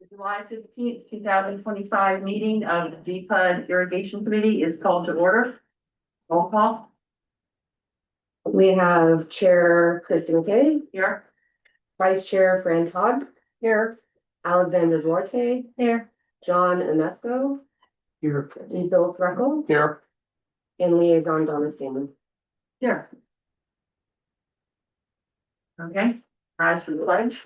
The July 15th, 2025 meeting of the DPUD Irrigation Committee is called to order. Roll call We have Chair Kristen McKay, here. Vice Chair Fran Todd, Here. Alexander Duarte, Here. John Inesco, Here. and Bill Threckle, Here. and Liaison Donna Seaman. Here. Okay, rise for the pledge.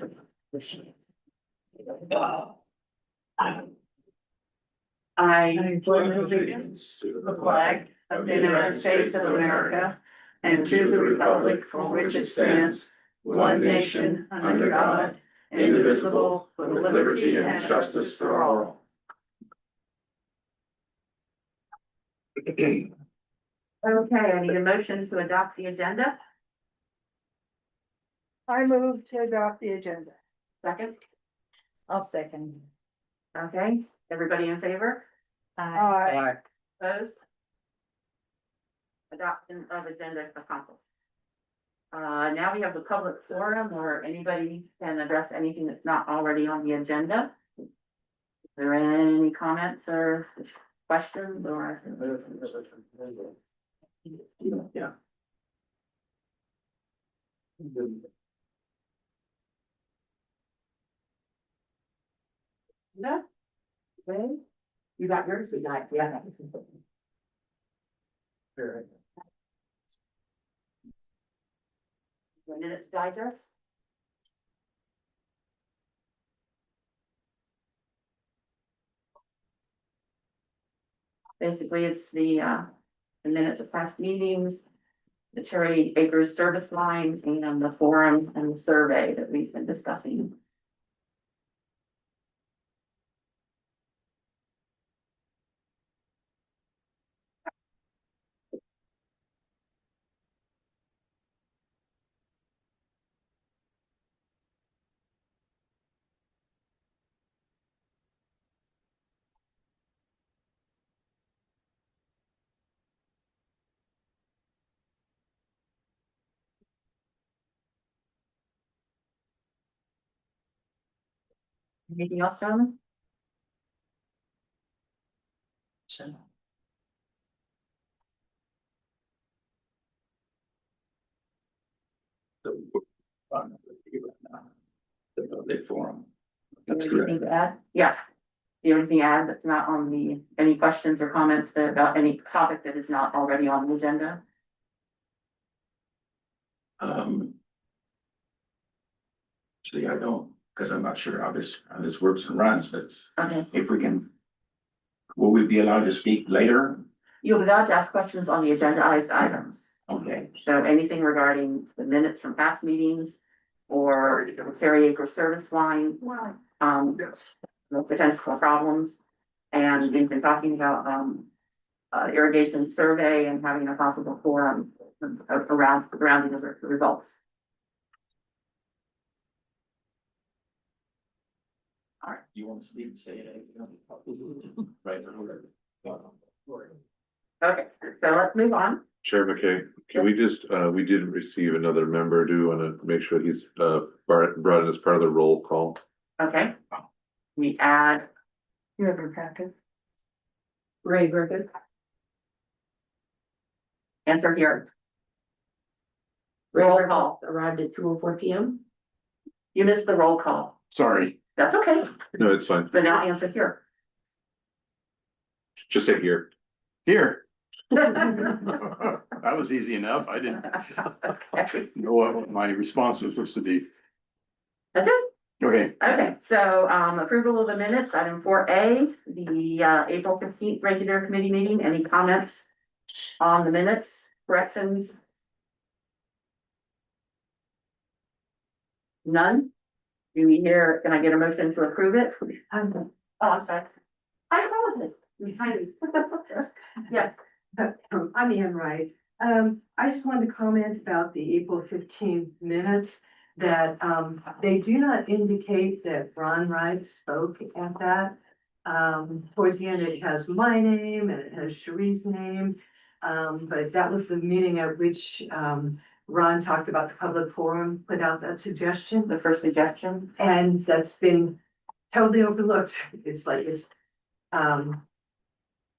I pledge allegiance to the flag of the United States of America and to the republic for which it stands, one nation, under God, indivisible, with liberty and justice for all. Okay, I need a motion to adopt the agenda. I move to adopt the agenda. Second, I'll second. okay, everybody in favor? Aye. Opposed? Adoption of agenda accomplished. Now we have the public forum where anybody can address anything that's not already on the agenda. Is there any comments or questions or? Yeah. No? Okay. You got yours, you got, yeah. Minutes digest? Basically, it's the minutes of past meetings, the Cherry Acres service line, and the forum and the survey that we've been discussing. Anything else, gentlemen? Big forum. That's Anything correct. to add? Yeah. Do you have anything to add that's not on the, any questions or comments about any topic that is not already on the agenda? Actually, I don't, because I'm not sure how this works and runs, but Okay, if we can, will we be allowed to speak later? you'll be allowed to ask questions on the agendized items. Okay. So anything regarding the minutes from past meetings or the Cherry Acre service line, Yes. no potential problems. And we've been talking about, irrigation survey and having a possible forum around the results. All right, you want to speak, say it. Right. Okay, so let's move on. Chair McKay, can we just, we did receive another member. Do you want to make sure he's brought in as part of the roll call? Okay. We add You have your packet. Ray Griffith, enter here. Ray Roll Griffith call. arrived at 2:04 p.m. You missed the roll call. Sorry. That's okay, No, it's fine. but now answer here. Just say here. Here, That's that was easy enough. I didn't Okay. know what my response was supposed to be. it. Okay, Okay, so approval of the minutes, item 4A, the April 15th regular committee meeting. Any comments on the minutes, corrections? None? Do we hear, can I get a motion to approve it? Oh, I'm sorry. I apologize. Yeah, I'm Ann Wright. I just wanted to comment about the April 15th minutes that, they do not indicate that Ron Wright spoke at that. Towards the end, it has my name and it has Cherie's name. But that was the meeting at which, Ron talked about the public forum, put out that suggestion. the first suggestion. And that's been totally overlooked. It's like,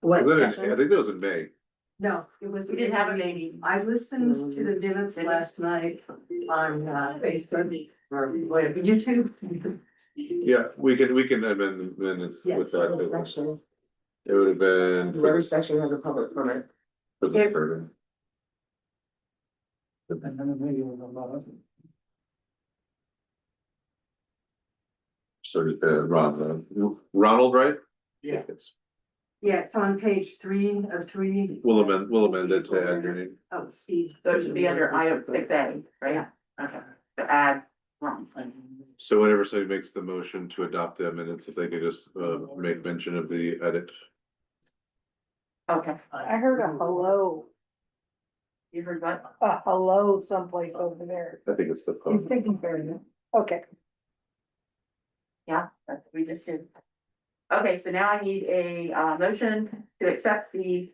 What I session? think that was in May. no, it was. We didn't have a meeting. I listened to the minutes last night on Facebook or whatever, YouTube. Yeah, we can amend the minutes with that. Every too. session. It would have been. Every session has a public comment. For the third. So, Ronald, right? Yeah. Yes. Yeah, it's on page 3 of 3. We'll amend it to add your name. Oh, Steve. So it should be under item 6A, right? Okay, to add wrong. So whenever somebody makes the motion to adopt the minutes, if they could just make mention of the edit. Okay, I heard a hello, you heard what? a hello someplace over there. I think it's the He's post. taking care of you. Okay. Yeah, that's what we just did. Okay, so now I need a motion to accept the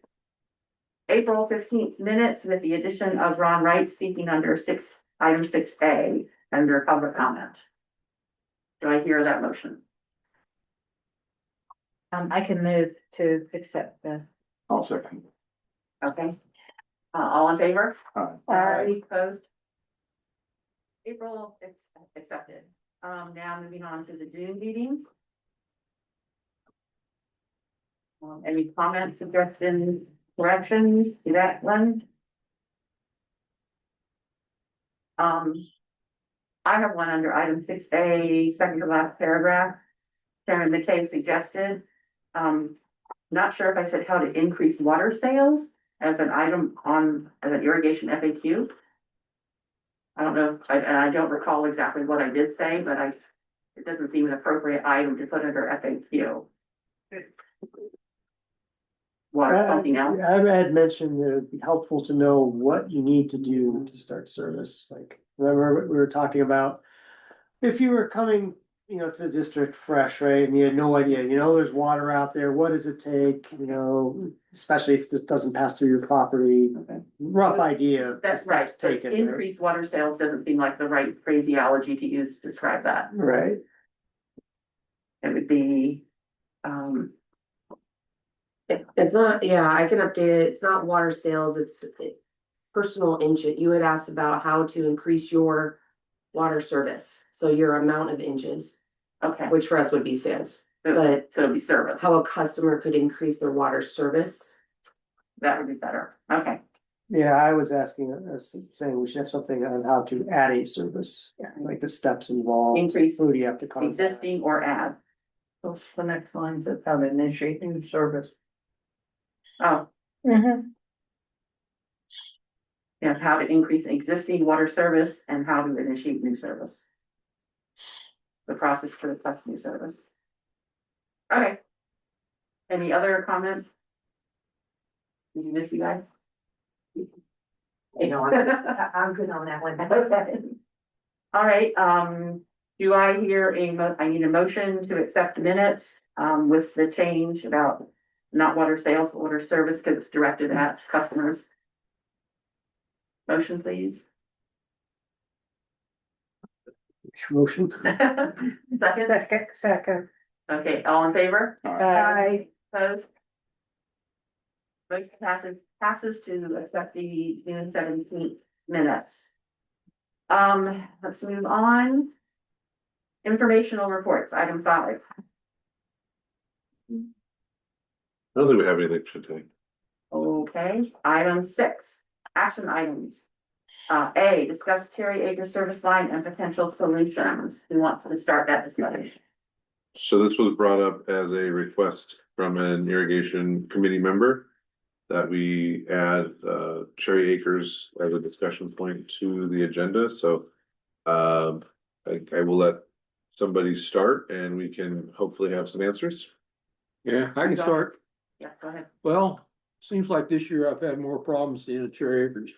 April 15th minutes with the addition of Ron Wright speaking under item 6A, under public comment. Do I hear that motion? I can move to accept the. I'll second. Okay. All in favor? Aye. Opposed? April, accepted. Now moving on to the June meeting. Any comments, suggestions, corrections to that one? I have one under item 6A, second to last paragraph. Chairman McKay suggested, not sure if I said how to increase water sales as an item as an irrigation FAQ. I don't know, and I don't recall exactly what I did say, but it doesn't seem an appropriate item to put under FAQ. Water, something else. I had mentioned that it'd be helpful to know what you need to do to start service, like, remember we were talking about. If you were coming, to the district fresh, right, and you had no idea, there's water out there, what does it take, especially if it doesn't pass through your property, rough idea. of the That's steps right, but taken, right? increased water sales doesn't seem like the right phraseology to use to describe that. Right, It would be, It's not, yeah, I can update it. It's not water sales, it's personal inches. You had asked about how to increase your water service, so your amount of inches, okay, which for us would be sales. so But it'd be service, how a customer could increase their water service. that would be better, okay. yeah, I was asking, saying we should have something on how to add a service, like the steps involved. Increase Who do you have to contact? existing or add, The next line says how to initiate new service. oh, yeah, how to increase existing water service and how to initiate new service. The process to request new service. Okay. Any other comments? Did you miss you guys? No, I'm good on that one. Okay. All right, do I hear I need a motion to accept the minutes, with the change about not water sales, but water service, because it's directed at customers. Motion, please. Motion. Second, Second. okay, all in favor? Aye. Opposed? Motion passes to accept the June 17th minutes. Let's move on. Informational reports, item 5. I don't think we have anything for today. Okay, item 6, action items. A, discuss Cherry Acre service line and potential solutions. Who wants to start that discussion? So this was brought up as a request from an irrigation committee member. That we add Cherry Acres as a discussion point to the agenda, so. I will let somebody start and we can hopefully have some answers. Yeah, I can start. Yeah, go ahead. Well, seems like this year I've had more problems in the Cherry Acres.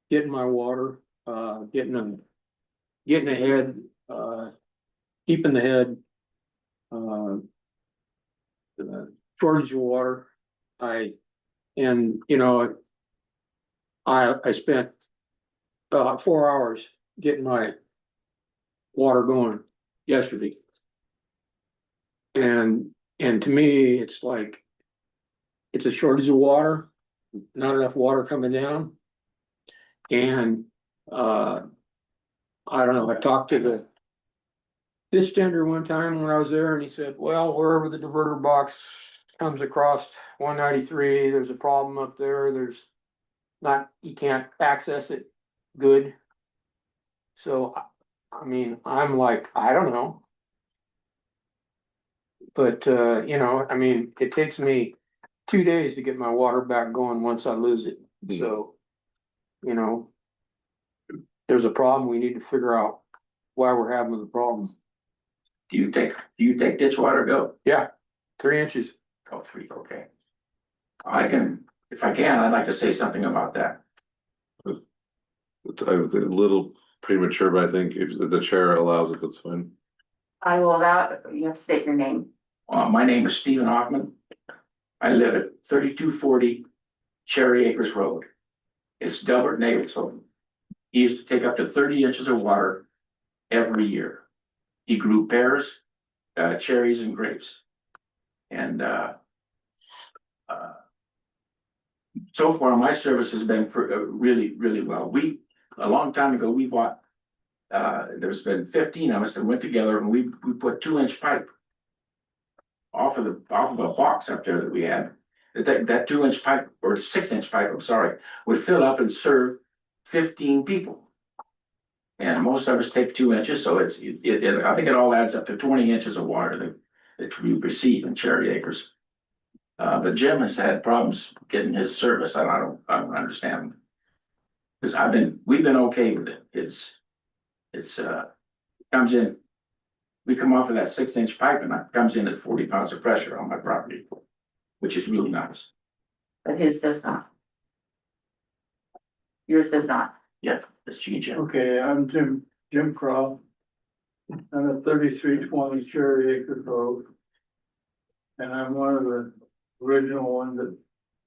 Getting my water, getting ahead, keeping the head. The shortage of water, I spent 4 hours getting my water going yesterday. And to me, it's like, it's a shortage of water, not enough water coming down. And, I don't know, I talked to the ditch tender one time when I was there and he said, well, wherever the diverter box comes across 193, there's a problem up there. There's not, you can't access it good. So, I mean, I'm like, I don't know. But, I mean, it takes me 2 days to get my water back going once I lose it. So, you know, there's a problem. We need to figure out why we're having the problem. Do you take ditch water bill? Yeah, 3 inches. Oh, 3, okay. If I can, I'd like to say something about that. It's a little premature, but I think if the chair allows it, that's fine. I will allow, you have to state your name. My name is Stephen Hoffman. I live at 3240 Cherry Acres Road. It's Delbert Nagels' home. He used to take up to 30 inches of water every year. He grew pears, cherries, and grapes. And so far, my service has been really, really well. A long time ago, we bought, there's been 15 of us that went together and we put 2-inch pipe off of a box up there that we had. That 2-inch pipe, or 6-inch pipe, I'm sorry, would fill up and serve 15 people. And most of us take 2 inches, so I think it all adds up to 20 inches of water that we receive in Cherry Acres. But Jim has had problems getting his service, and I don't understand. Because we've been okay with it. It's comes in, we come off of that 6-inch pipe and it comes in at 40 pounds of pressure on my property, which is really nice. But his does not. Yours does not. Yeah, that's Jim. Okay, I'm Jim Croft. I'm at 3320 Cherry Acre Road. And I'm one of the original ones that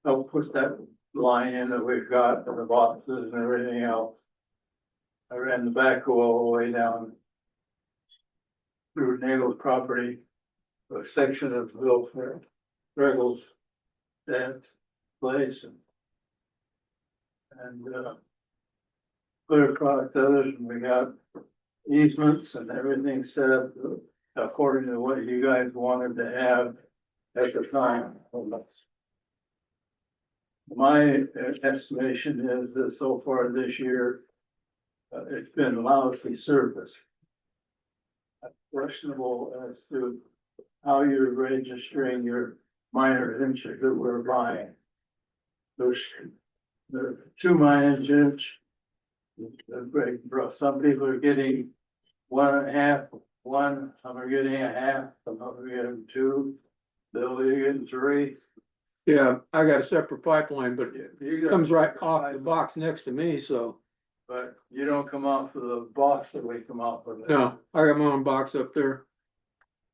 helped put that line in that we've got and the boxes and everything else. I ran the backhoe all the way down through Nagel's property, a section of Bill Regal's dad's place and clear across others, and we got easements and everything set up according to what you guys wanted to have at the time. My estimation is that so far this year, it's been lousy service. Questionable as to how you're registering your minor inches that we're buying. There's 2 minor inch. Some people are getting 1.5, some are getting 1/2, some are getting 2, they'll be getting 3. Yeah, I got a separate pipeline, but You it got- comes right off the box next to me, so. But you don't come off of the box that we come off of. No, I got my own box up there.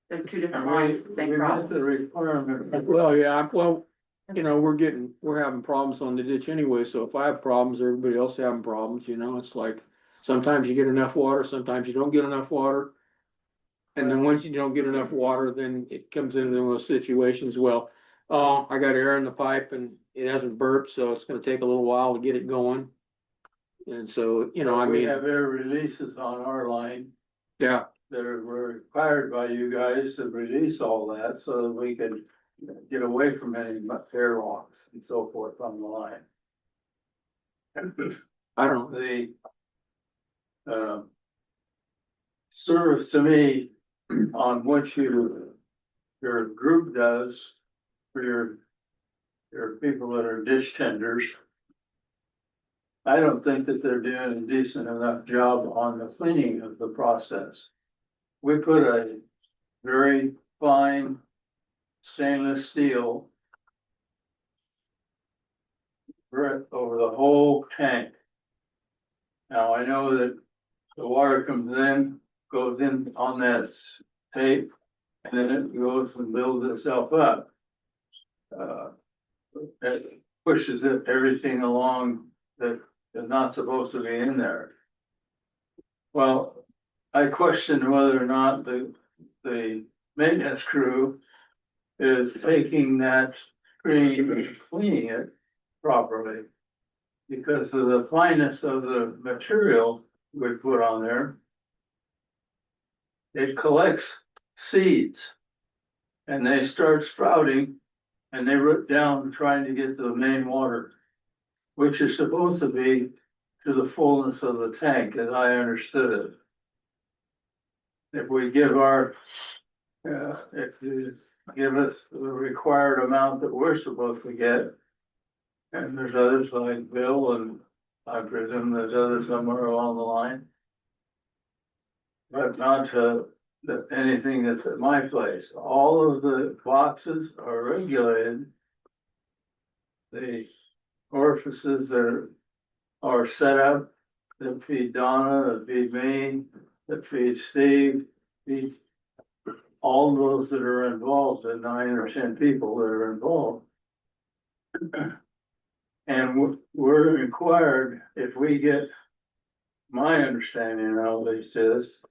They're two different And lines, we same met problem. the requirement. Well, yeah, well, we're having problems on the ditch anyway, so if I have problems, everybody else having problems, it's like. Sometimes you get enough water, sometimes you don't get enough water. And then once you don't get enough water, then it comes into those situations, well, I got air in the pipe and it hasn't burped, so it's gonna take a little while to get it going. And so, We have air releases on our line yeah, that were required by you guys to release all that so that we could get away from any airlocks and so forth on the line. I don't, The service to me on what your group does for your people that are ditch tenders. I don't think that they're doing a decent enough job on the cleaning of the process. We put a very fine stainless steel grit over the whole tank. Now, I know that the water comes in, goes in on that tape, and then it goes and builds itself up. It pushes everything along that is not supposed to be in there. Well, I question whether or not the maintenance crew is taking that stream and cleaning it properly. Because of the fineness of the material we put on there. It collects seeds. And they start sprouting and they root down trying to get to the main water. Which is supposed to be to the fullness of the tank, as I understood it. If we give if you give us the required amount that we're supposed to get. And there's others like Bill, and I presume there's others somewhere along the line. But not to anything that's at my place. All of the boxes are regulated. The orifices that are set up that feed Donna, that feed me, that feed Steve, feed all those that are involved, the 9 or 10 people that are involved. And we're required, if we get, my understanding of this is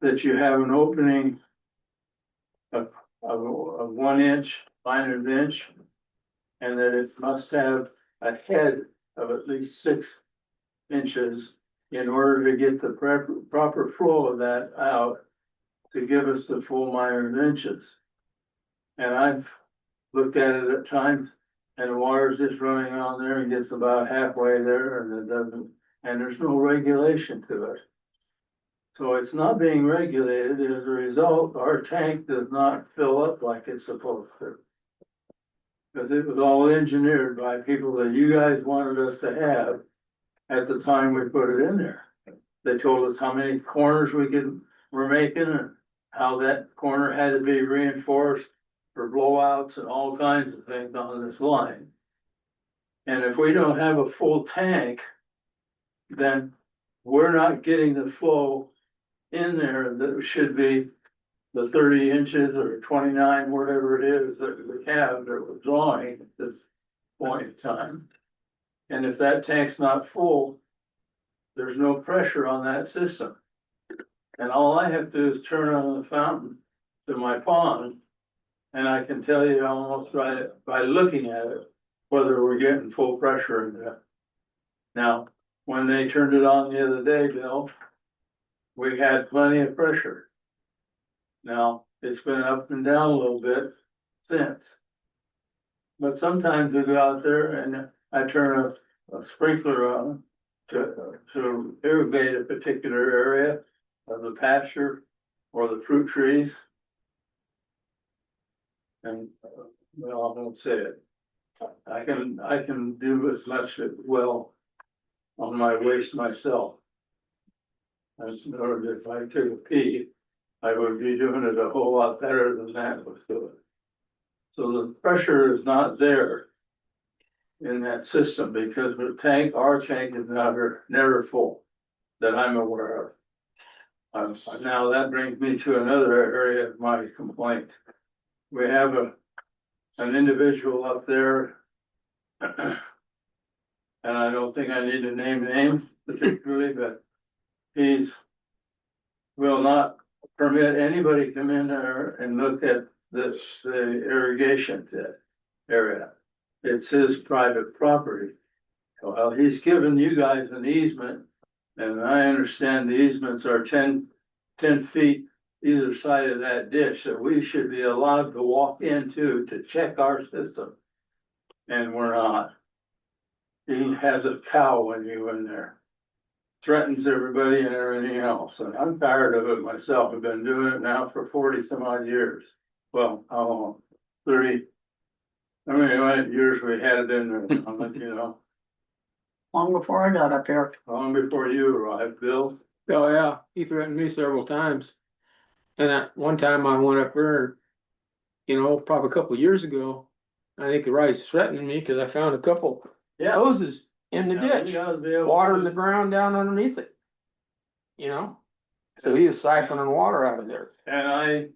that you have an opening of 1 inch, 1/9 inch, and that it must have a head of at least 6 inches in order to get the proper flow of that out to give us the full 1/9 inches. And I've looked at it at times and the water's just running on there and gets about halfway there and it doesn't, and there's no regulation to it. So it's not being regulated. As a result, our tank does not fill up like it's supposed to. Because it was all engineered by people that you guys wanted us to have at the time we put it in there. They told us how many corners we're making and how that corner had to be reinforced for blowouts and all kinds of things on this line. And if we don't have a full tank, then we're not getting the flow in there that should be the 30 inches or 29, whatever it is that we have that we're drawing at this point in time. And if that tank's not full, there's no pressure on that system. And all I have to do is turn on the fountain to my pond. And I can tell you almost by looking at it, whether we're getting full pressure in there. Now, when they turned it on the other day, Bill, we had plenty of pressure. Now, it's been up and down a little bit since. But sometimes we go out there and I turn a sprinkler on to irrigate a particular area of the pasture or the fruit trees. And well, I won't say it. I can do as much well on my waste myself. As in order, if I took a pee, I would be doing it a whole lot better than that was doing. So the pressure is not there in that system because our tank is never full that I'm aware of. Now that brings me to another area of my complaint. We have an individual up there, and I don't think I need to name names particularly, but will not permit anybody to come in there and look at the irrigation area. It's his private property. Well, he's given you guys an easement, and I understand the easements are 10 feet either side of that ditch that we should be allowed to walk into to check our system. And we're not. He has a cow when you in there. Threatens everybody and everything else. And I'm tired of it myself. I've been doing it now for 40 some odd years. Well, how long? 30. I mean, how many years we had it in there, I'm like, you know. Long before I got up here. Long before you arrived, Bill. Oh, yeah, he threatened me several times. And at one time I went up there, probably a couple of years ago. I think the rice threatened me because I found a couple hoses in the ditch, watering the ground down underneath it. So he was siphoning water out of there. And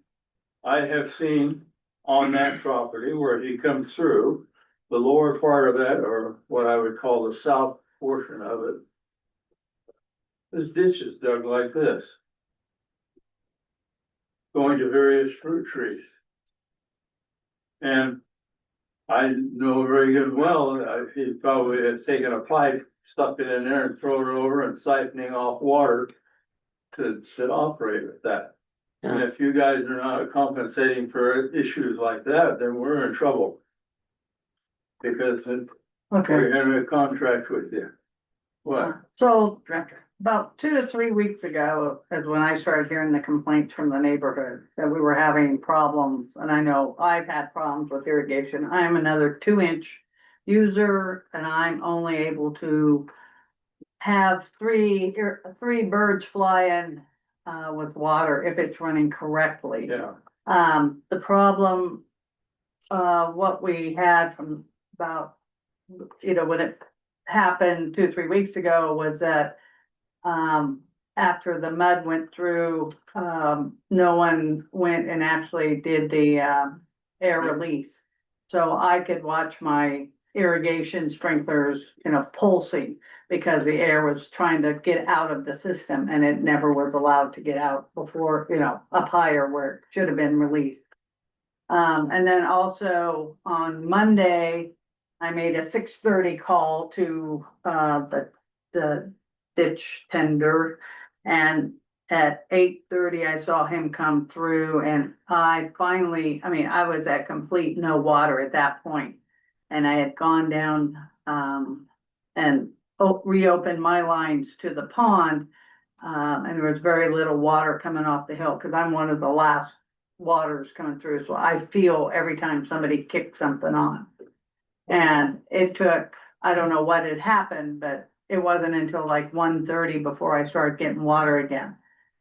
I have seen on that property where he comes through, the lower part of that, or what I would call the south portion of it. This ditch is dug like this. going to various fruit trees. And I know very good well, he probably has taken a pipe, stuck it in there and thrown it over and siphoning off water to operate with that. And if you guys are not compensating for issues like that, then we're in trouble. Because Okay, we're in a contract with you. What? so about 2 to 3 weeks ago is when I started hearing the complaints from the neighborhood that we were having problems. And I know I've had problems with irrigation. I'm another 2-inch user and I'm only able to have three birds fly in with water if it's running correctly. Yeah, The problem, what we had from about, when it happened 2, 3 weeks ago was that, after the mud went through, no one went and actually did the, air release. So I could watch my irrigation sprinklers, pulsing because the air was trying to get out of the system and it never was allowed to get out before, up higher where it should have been released. And then also on Monday, I made a 6:30 call to the ditch tender. And at 8:30, I saw him come through and I was at complete no water at that point. And I had gone down and reopened my lines to the pond. And there was very little water coming off the hill because I'm one of the last waters coming through. So I feel every time somebody kicks something on. And it took, I don't know what had happened, but it wasn't until like 1:30 before I started getting water again.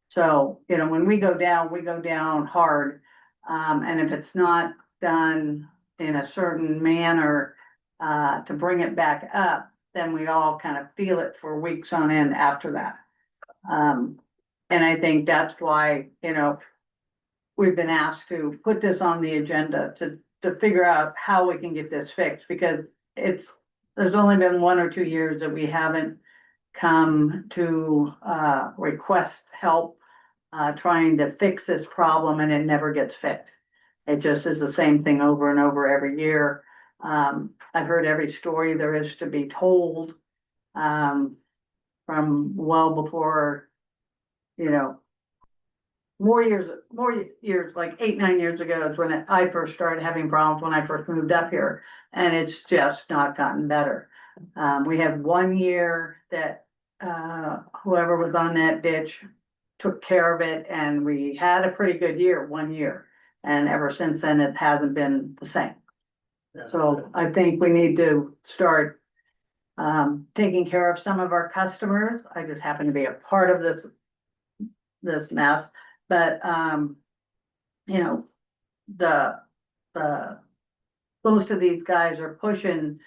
So, when we go down hard. And if it's not done in a certain manner, to bring it back up, then we all kind of feel it for weeks on end after that. And I think that's why, we've been asked to put this on the agenda to figure out how we can get this fixed, because there's only been 1 or 2 years that we haven't come to, request help, trying to fix this problem and it never gets fixed. It just is the same thing over and over every year. I've heard every story there is to be told, from well before, more years, like 8, 9 years ago is when I first started having problems when I first moved up here, and it's just not gotten better. We had 1 year that, whoever was on that ditch took care of it, and we had a pretty good year, 1 year. And ever since then, it hasn't been the same. So I think we need to start, taking care of some of our customers. I just happen to be a part of this mess. But, the most of these guys are pushing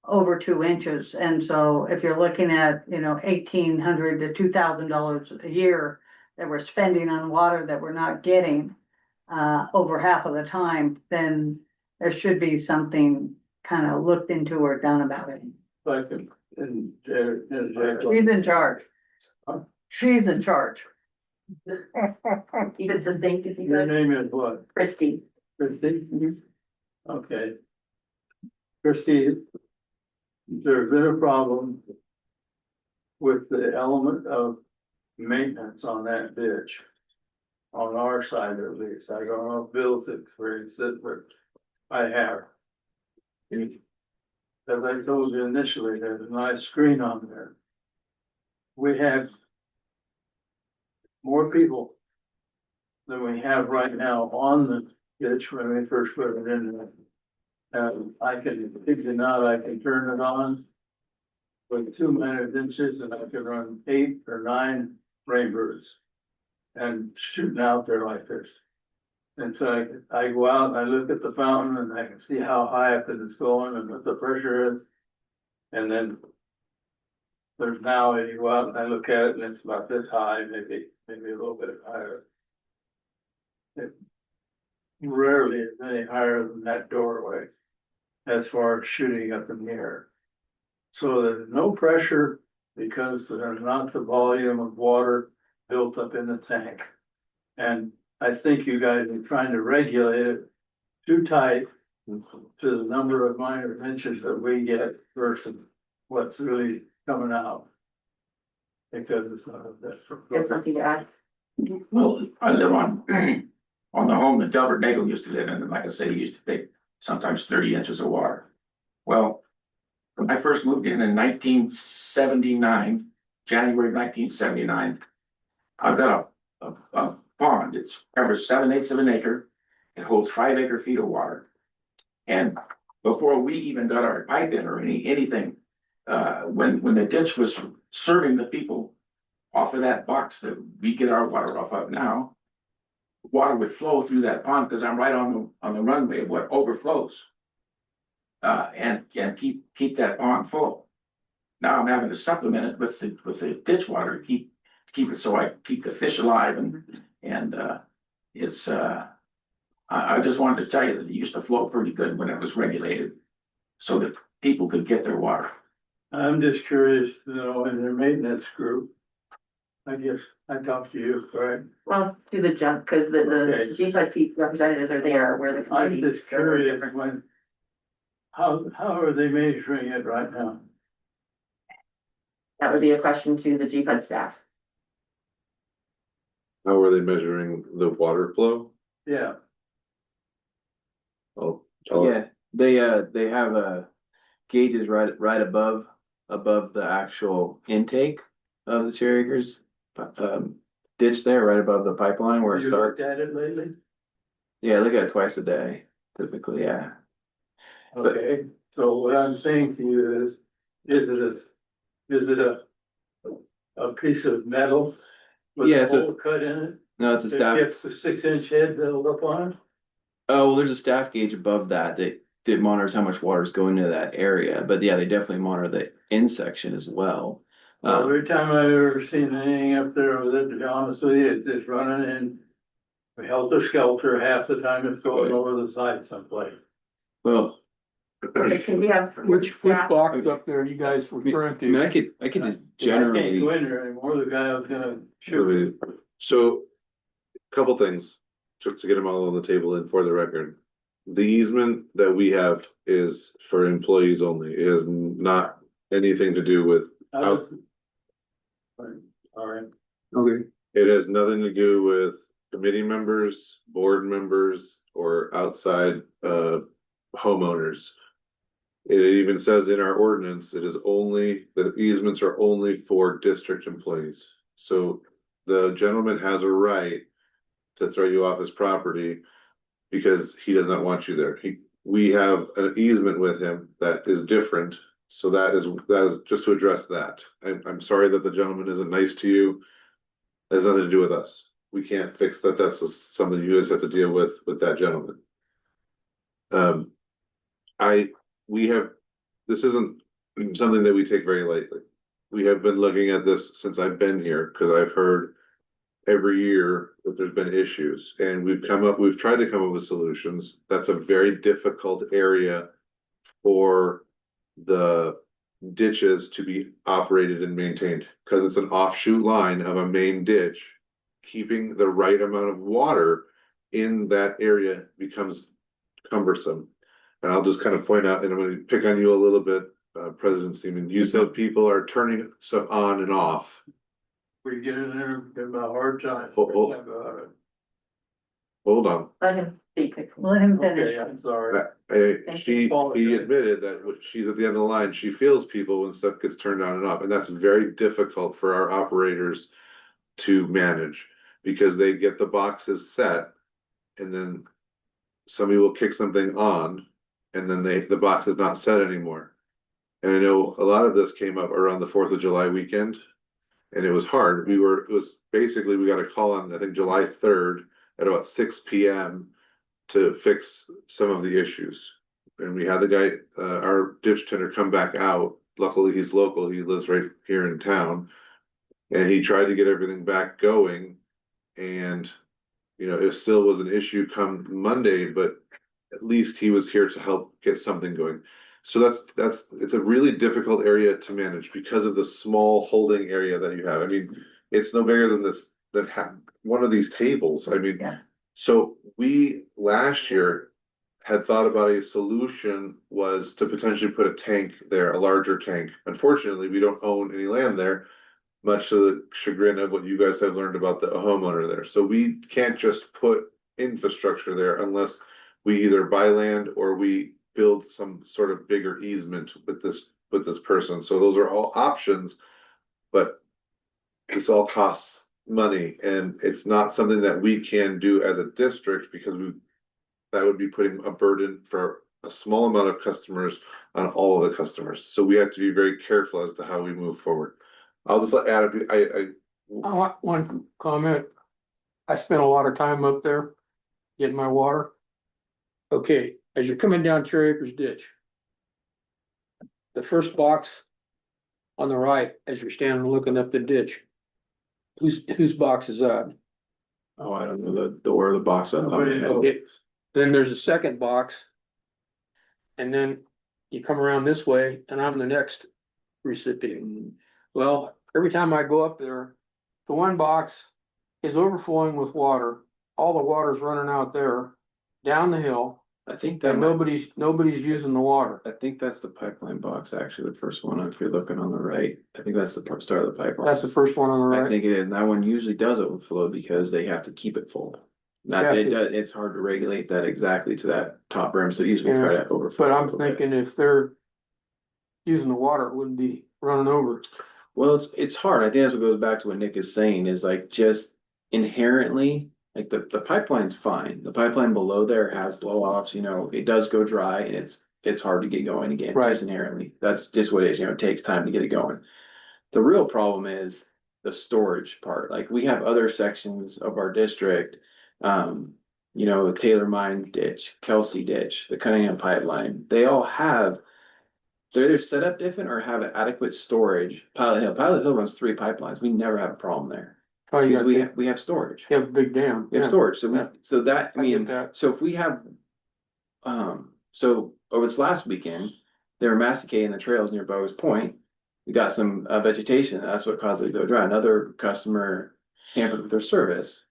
over 2 inches. And so if you're looking at, $1,800 to $2,000 a year that we're spending on water that we're not getting, over half of the time, then there should be something kind of looked into or done about it. like, and, She's in charge. She's in charge. Even says thank you. your name is what? Christie. Christie? Okay. Christie, there's been a problem with the element of maintenance on that ditch. On our side at least, I don't know if Bill's experienced it, but I have. As I told you initially, there's a nice screen on there. We had more people than we have right now on the ditch when we first put it in there. I can, if you not, I can turn it on with 2 minute inches and I can run 8 or 9 rainbirds and shooting out there like this. And so I go out and I look at the fountain and I can see how high up it is going and what the pressure is. And then there's now, you go out and I look at it and it's about this high, maybe a little bit higher. It rarely is any higher than that doorway as far as shooting up in the air. So there's no pressure because there's not the volume of water built up in the tank. And I think you guys are trying to regulate it too tight to the number of minor inches that we get versus what's really coming out. Because it's not, that's. There's something to add. Well, I live on, on the home that Delbert Nagel used to live in, and like I say, he used to take sometimes 30 inches of water. Well, when I first moved in 1979, January 1979, I've got a pond. It's covers 7/8 of an acre. It holds 5 acre feet of water. And before we even got our pipe in or anything, when the ditch was serving the people off of that box that we get our water off of now, water would flow through that pond because I'm right on the runway of what overflows. And keep that pond full. Now I'm having to supplement it with the ditch water to keep it so I keep the fish alive and it's I just wanted to tell you that it used to flow pretty good when it was regulated, so that people could get their water. I'm just curious, you know, in their maintenance group. I guess I talked to you, right? Well, do the jump, because Okay. the GFIP representatives are there where the I'm committee. just curious when, how are they measuring it right now? That would be a question to the GFIP staff. How are they measuring the water flow? Yeah, Yeah, they have gauges right above the actual intake of the Cherry Acres ditch there, right above the pipeline where it you starts. looked at it lately? Yeah, I look at it twice a day, typically, yeah. But- Okay, so what I'm saying to you is it a piece of metal? With Yeah, a it's a- hole cut in it? No, it's a It staff, gets the 6-inch head built up on it? oh, well, there's a staff gauge above that monitors how much water is going into that area, but yeah, they definitely monitor the in section as well. Well, every time I've ever seen anything up there with it, to be honest with you, it's just running in. Helter skelter, half the time it's going over the side someplace. Well, Can we have? Which staff- box up there you guys referring I mean, I to? could just I can't generally. go in there anymore, the guy was gonna shoot. So, couple things, just to get them all on the table and for the record. The easement that we have is for employees only. It has not anything to do with, All right, Okay. it has nothing to do with committee members, board members, or outside homeowners. It even says in our ordinance, it is only, the easements are only for district employees. So the gentleman has a right to throw you off his property because he does not want you there. We have an easement with him that is different. So that is just to address that. I'm sorry that the gentleman isn't nice to you. It has nothing to do with us. We can't fix that. That's something you guys have to deal with that gentleman. This isn't something that we take very lightly. We have been looking at this since I've been here, because I've heard every year that there's been issues, and we've tried to come up with solutions. That's a very difficult area for the ditches to be operated and maintained, because it's an offshoot line of a main ditch. Keeping the right amount of water in that area becomes cumbersome. And I'll just kind of point out, and I'm going to pick on you a little bit, President Seaman. You said people are turning stuff on and off. we get in there, give him a hard time. Hold- About it. Hold on. Let him speak. Let him Okay, finish. I'm sorry. He admitted that when she's at the end of the line, she feels people when stuff gets turned on and off, and that's very difficult for our operators to manage, because they get the boxes set, and then somebody will kick something on, and then the box is not set anymore. And I know a lot of this came up around the 4th of July weekend, and it was hard. We got a call on, I think, July 3rd at about 6 p.m. to fix some of the issues. And we had the guy, our ditch tender, come back out. Luckily, he's local. He lives right here in town. And he tried to get everything back going. And, it still was an issue come Monday, but at least he was here to help get something going. So it's a really difficult area to manage because of the small holding area that you have. I mean, it's no bigger than one of these tables. I mean, Yeah. So we last year had thought about a solution was to potentially put a tank there, a larger tank. Unfortunately, we don't own any land there, much to the chagrin of what you guys have learned about the homeowner there. So we can't just put infrastructure there unless we either buy land or we build some sort of bigger easement with this person. So those are all options, but this all costs money, and it's not something that we can do as a district because that would be putting a burden for a small amount of customers on all of the customers. So we have to be very careful as to how we move forward. I'll just let Adam, I want one comment. I spent a lot of time up there getting my water. Okay, as you're coming down Cherry Acres Ditch. The first box on the right, as you're standing looking up the ditch. Whose box is that? Oh, I don't know the door of the box. Okay, then there's a second box. And then you come around this way and I'm the next recipient. Well, every time I go up there, the one box is overflowing with water. All the water's running out there, down the hill, I think that and nobody's using the water. I think that's the pipeline box, actually, the first one, if you're looking on the right. I think that's the start of the pipeline. That's the first one on the I right. think it is, and that one usually does overflow because they have to keep it full. Yeah, It's hard to regulate that exactly to that top rim, so usually try to overflow. But a I'm little bit. thinking if they're using the water, it wouldn't be running over. Well, it's hard. I think that's what goes back to what Nick is saying, is like just inherently, like the pipeline's fine. The pipeline below there has blow offs, it does go dry and it's hard to get going again. Right. Just inherently. That's just what it is, it takes time to get it going. The real problem is the storage part. Like we have other sections of our district, Taylor Mine Ditch, Kelsey Ditch, the Cunningham Pipeline. They all have, they're either set up different or have adequate storage. Pilot Hill runs 3 pipelines. We never have a problem there. Oh, you Because got we have storage. you have a big dam. We have Yeah. storage. So Yeah. so that, I get that. so if we have, so over this last weekend, they were masticating the trails near Bows Point. We got some vegetation. That's what caused it to go dry. Another customer tampered with their service.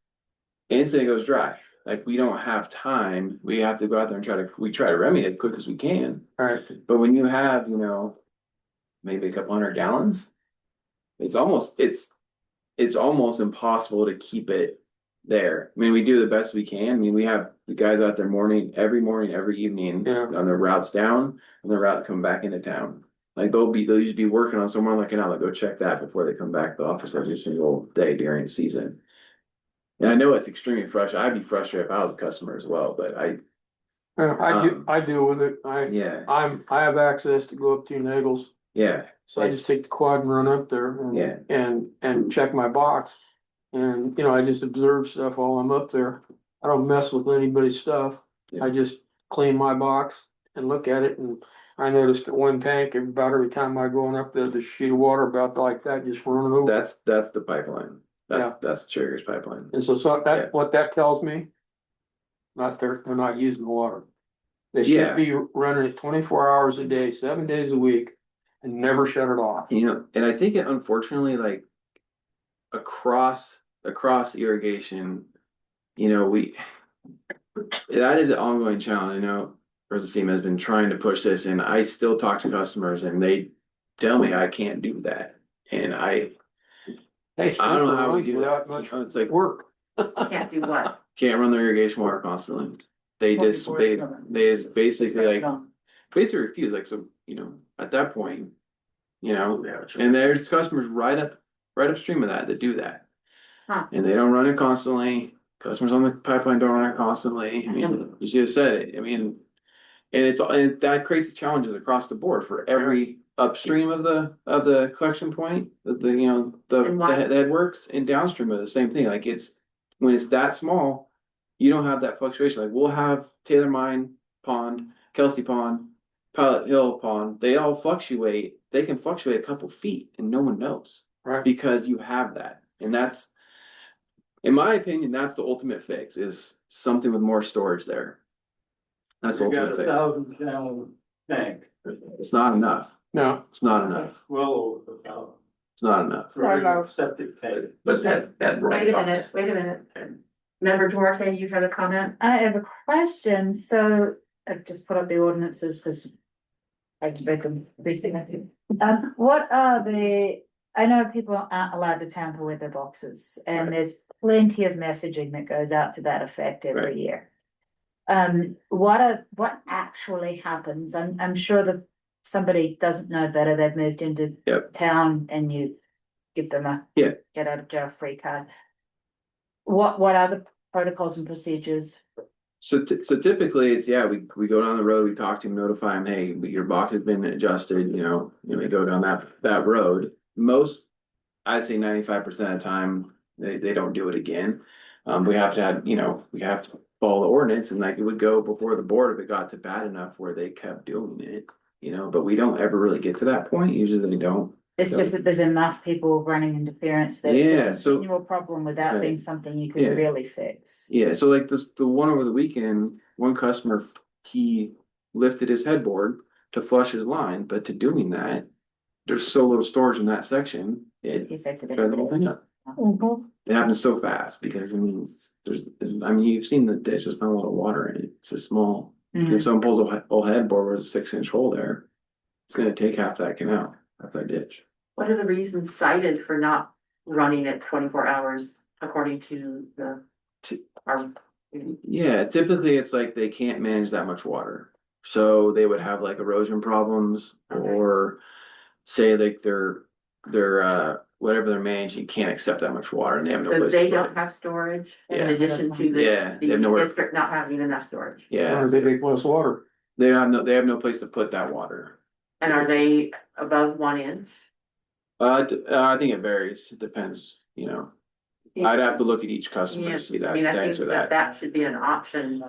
Instantly it goes dry. Like we don't have time. We have to go out there and try to remedy it as quick as we can. All right. But when you have, maybe a couple hundred gallons, it's almost impossible to keep it there. I mean, we do the best we can. I mean, we have the guys out there every morning, every evening Yeah. on their routes down and the route to come back into town. Like they'll usually be working on somewhere like an outlet, go check that before they come back to the office every single day during the season. And I know it's extremely frustrating. I'd be frustrated if I was a customer as well, but I deal with it. yeah, I have access to go up to Nagels. yeah, So I just take the quad and run up there Yeah. and check my box. And, I just observe stuff while I'm up there. I don't mess with anybody's stuff. Yeah. I just clean my box and look at it. And I noticed that one tank, about every time I go on up there, the sheet of water about like that just running over. that's the pipeline. That's the Cherry's pipeline. And so what that tells me, they're not using the water. They Yeah. should be running it 24 hours a day, 7 days a week, and never shut it off. And I think it unfortunately, like across irrigation, that is an ongoing challenge. President Seam has been trying to push this, and I still talk to customers, and they tell me I can't do that, and I They don't know how we do without that. much It's like work. Can't do what? can't run their irrigation water constantly. They just basically basically refuse. Like so, at that point, and there's customers right upstream of that do that. Huh. And they don't run it constantly. Customers on the pipeline don't run it constantly. I mean, you just said it. I mean, and that creates challenges across the board for every upstream of the collection point, the headworks, and downstream of the same thing. Like when it's that small, you don't have that fluctuation. Like we'll have Taylor Mine Pond, Kelsey Pond, Pilot Hill Pond. They all fluctuate. They can fluctuate a couple feet, and no one knows, Right. because you have that, and that's. In my opinion, that's the ultimate fix, is something with more storage there. That's the You got ultimate a fix. 1,000-gallon tank. It's not enough. No, It's not enough. Well over 1,000. It's not enough. It's a regular septic tank. But that. Wait a minute. Member Duarte, you had a comment? I have a question, so I've just put up the ordinances because I just read them recently. What are I know people aren't allowed to tamper with their boxes, and there's plenty of messaging that goes out to that effect every Right. year. What actually happens? I'm sure that somebody doesn't know better, they've moved into Yep. town and you give them a Yeah. get out of jail free card. What are the protocols and procedures? So typically it's, yeah, we go down the road, we talk to them, notify them, hey, your box has been adjusted, we go down that road. Most, I'd say 95% of the time, they don't do it again. We have to we have to follow the ordinance, and like it would go before the board if it got to bad enough where they kept doing it, but we don't ever really get to that point. Usually they don't. It's just that there's enough people running interference that Yeah, it's a so- continual problem without Right. being something you could Yeah. really fix. Yeah, so like the one over the weekend, one customer, he lifted his headboard to flush his line, but to doing that, there's so little storage in that section, it Affected shut the whole thing up. It happens so fast because you've seen the ditch, there's not a lot of water in it. It's a small, if someone pulls a whole headboard with a 6-inch hole there, it's gonna take half that canal, half that ditch. What are the reasons cited for not running it 24 hours according to our? Yeah, typically it's like they can't manage that much water. So they would have like erosion problems or say like their whatever they're managing can't accept that much water and they have no So place they to put don't it. have storage in Yeah. addition to Yeah, they have the nowhere. district not having enough storage? Yeah, Or they take less water. they have no place to put that water. And are they above 1 inch? I think it varies. It depends, I'd have to look at each customer Yeah, to see that, I mean, I to answer think that that should be an option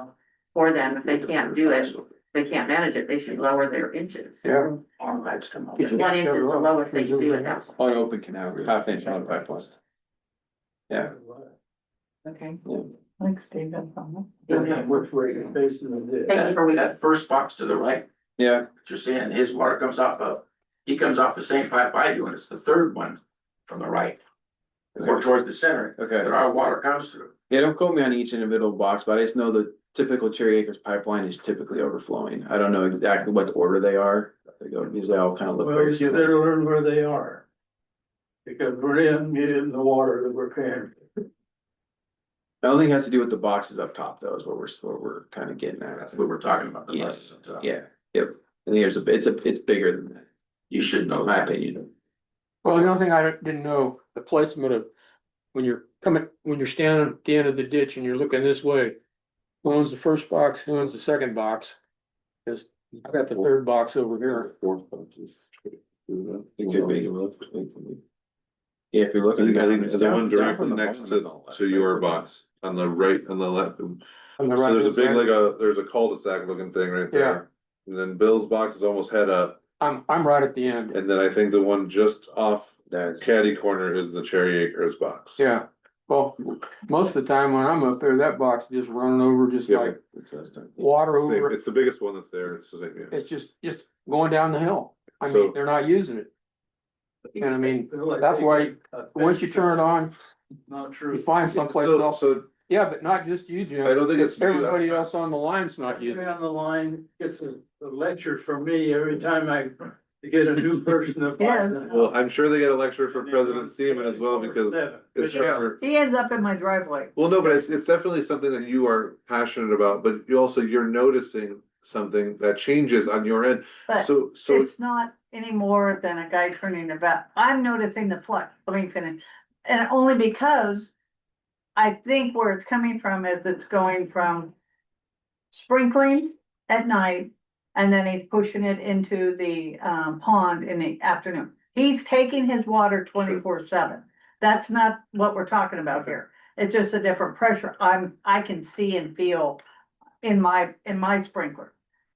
for them. If they can't do it, they can't manage it, they should lower their inches. Yeah. Arm lights come up. 1 inch is the lowest they can do it now. On open canal, half-inch on a pipeline. Yeah. Okay. Thanks, Steve, that's fine. Which way you're facing the ditch. Thank you for reading. That first box to the right, Yeah, what you're saying, his water comes he comes off the same pipe I do, and it's the third one from the right. Or towards the center, okay. that our water comes through. Yeah, don't quote me on each individual box, but I just know the typical Cherry Acres pipeline is typically overflowing. I don't know exactly what order they are. Because they all kind of look Well, very you similar. better learn where they are. Because we're in the water that we're paying. I don't think it has to do with the boxes up top though, is what we're kind of getting at. That's what we're talking about, the Yes. buses. So Yeah, yep. And it's bigger than that, You should know in my that. opinion. Well, the only thing I didn't know, the placement of, when you're standing at the end of the ditch and you're looking this way. Who owns the first box, who owns the second box? Cause I got the third box over here. Fourth boxes. It could be. Yeah, if you're I looking. think down, the down- one down directly from the next bottom is all to your box, on the right, on the left. On the So right. there's a big, there's a cul-de-sac looking thing right there. And then Bill's box is almost head up, I'm right at the end. and then I think the one just off That's- caddy corner is the Cherry Acres box. Yeah, well, most of the time when I'm up there, that box is just running over, just Yeah. like water Same, over. it's the biggest one that's there, it's the same, yeah. It's just going down the hill. I So- mean, they're not using it. And I mean, that's why, once you turn it on, Not true. you find someplace else. So Yeah, but not just you, Jim. I don't think it's. Everybody else on the line's not Everybody using it. on the line gets a lecture from me every time I get a new person that. Well, I'm sure they get a lecture from President Seaman as well, because it's Yeah. her. He ends up in my driveway. Well, no, but it's definitely something that you are passionate about, but you're noticing something that changes on your end. But So it's not any more than a guy turning about. I'm noticing the flux, let me finish. And only because I think where it's coming from is it's going from sprinkling at night, and then he's pushing it into the pond in the afternoon. He's taking his water 24/7. That's not what we're talking about here. It's just a different pressure. I can see and feel in my sprinkler.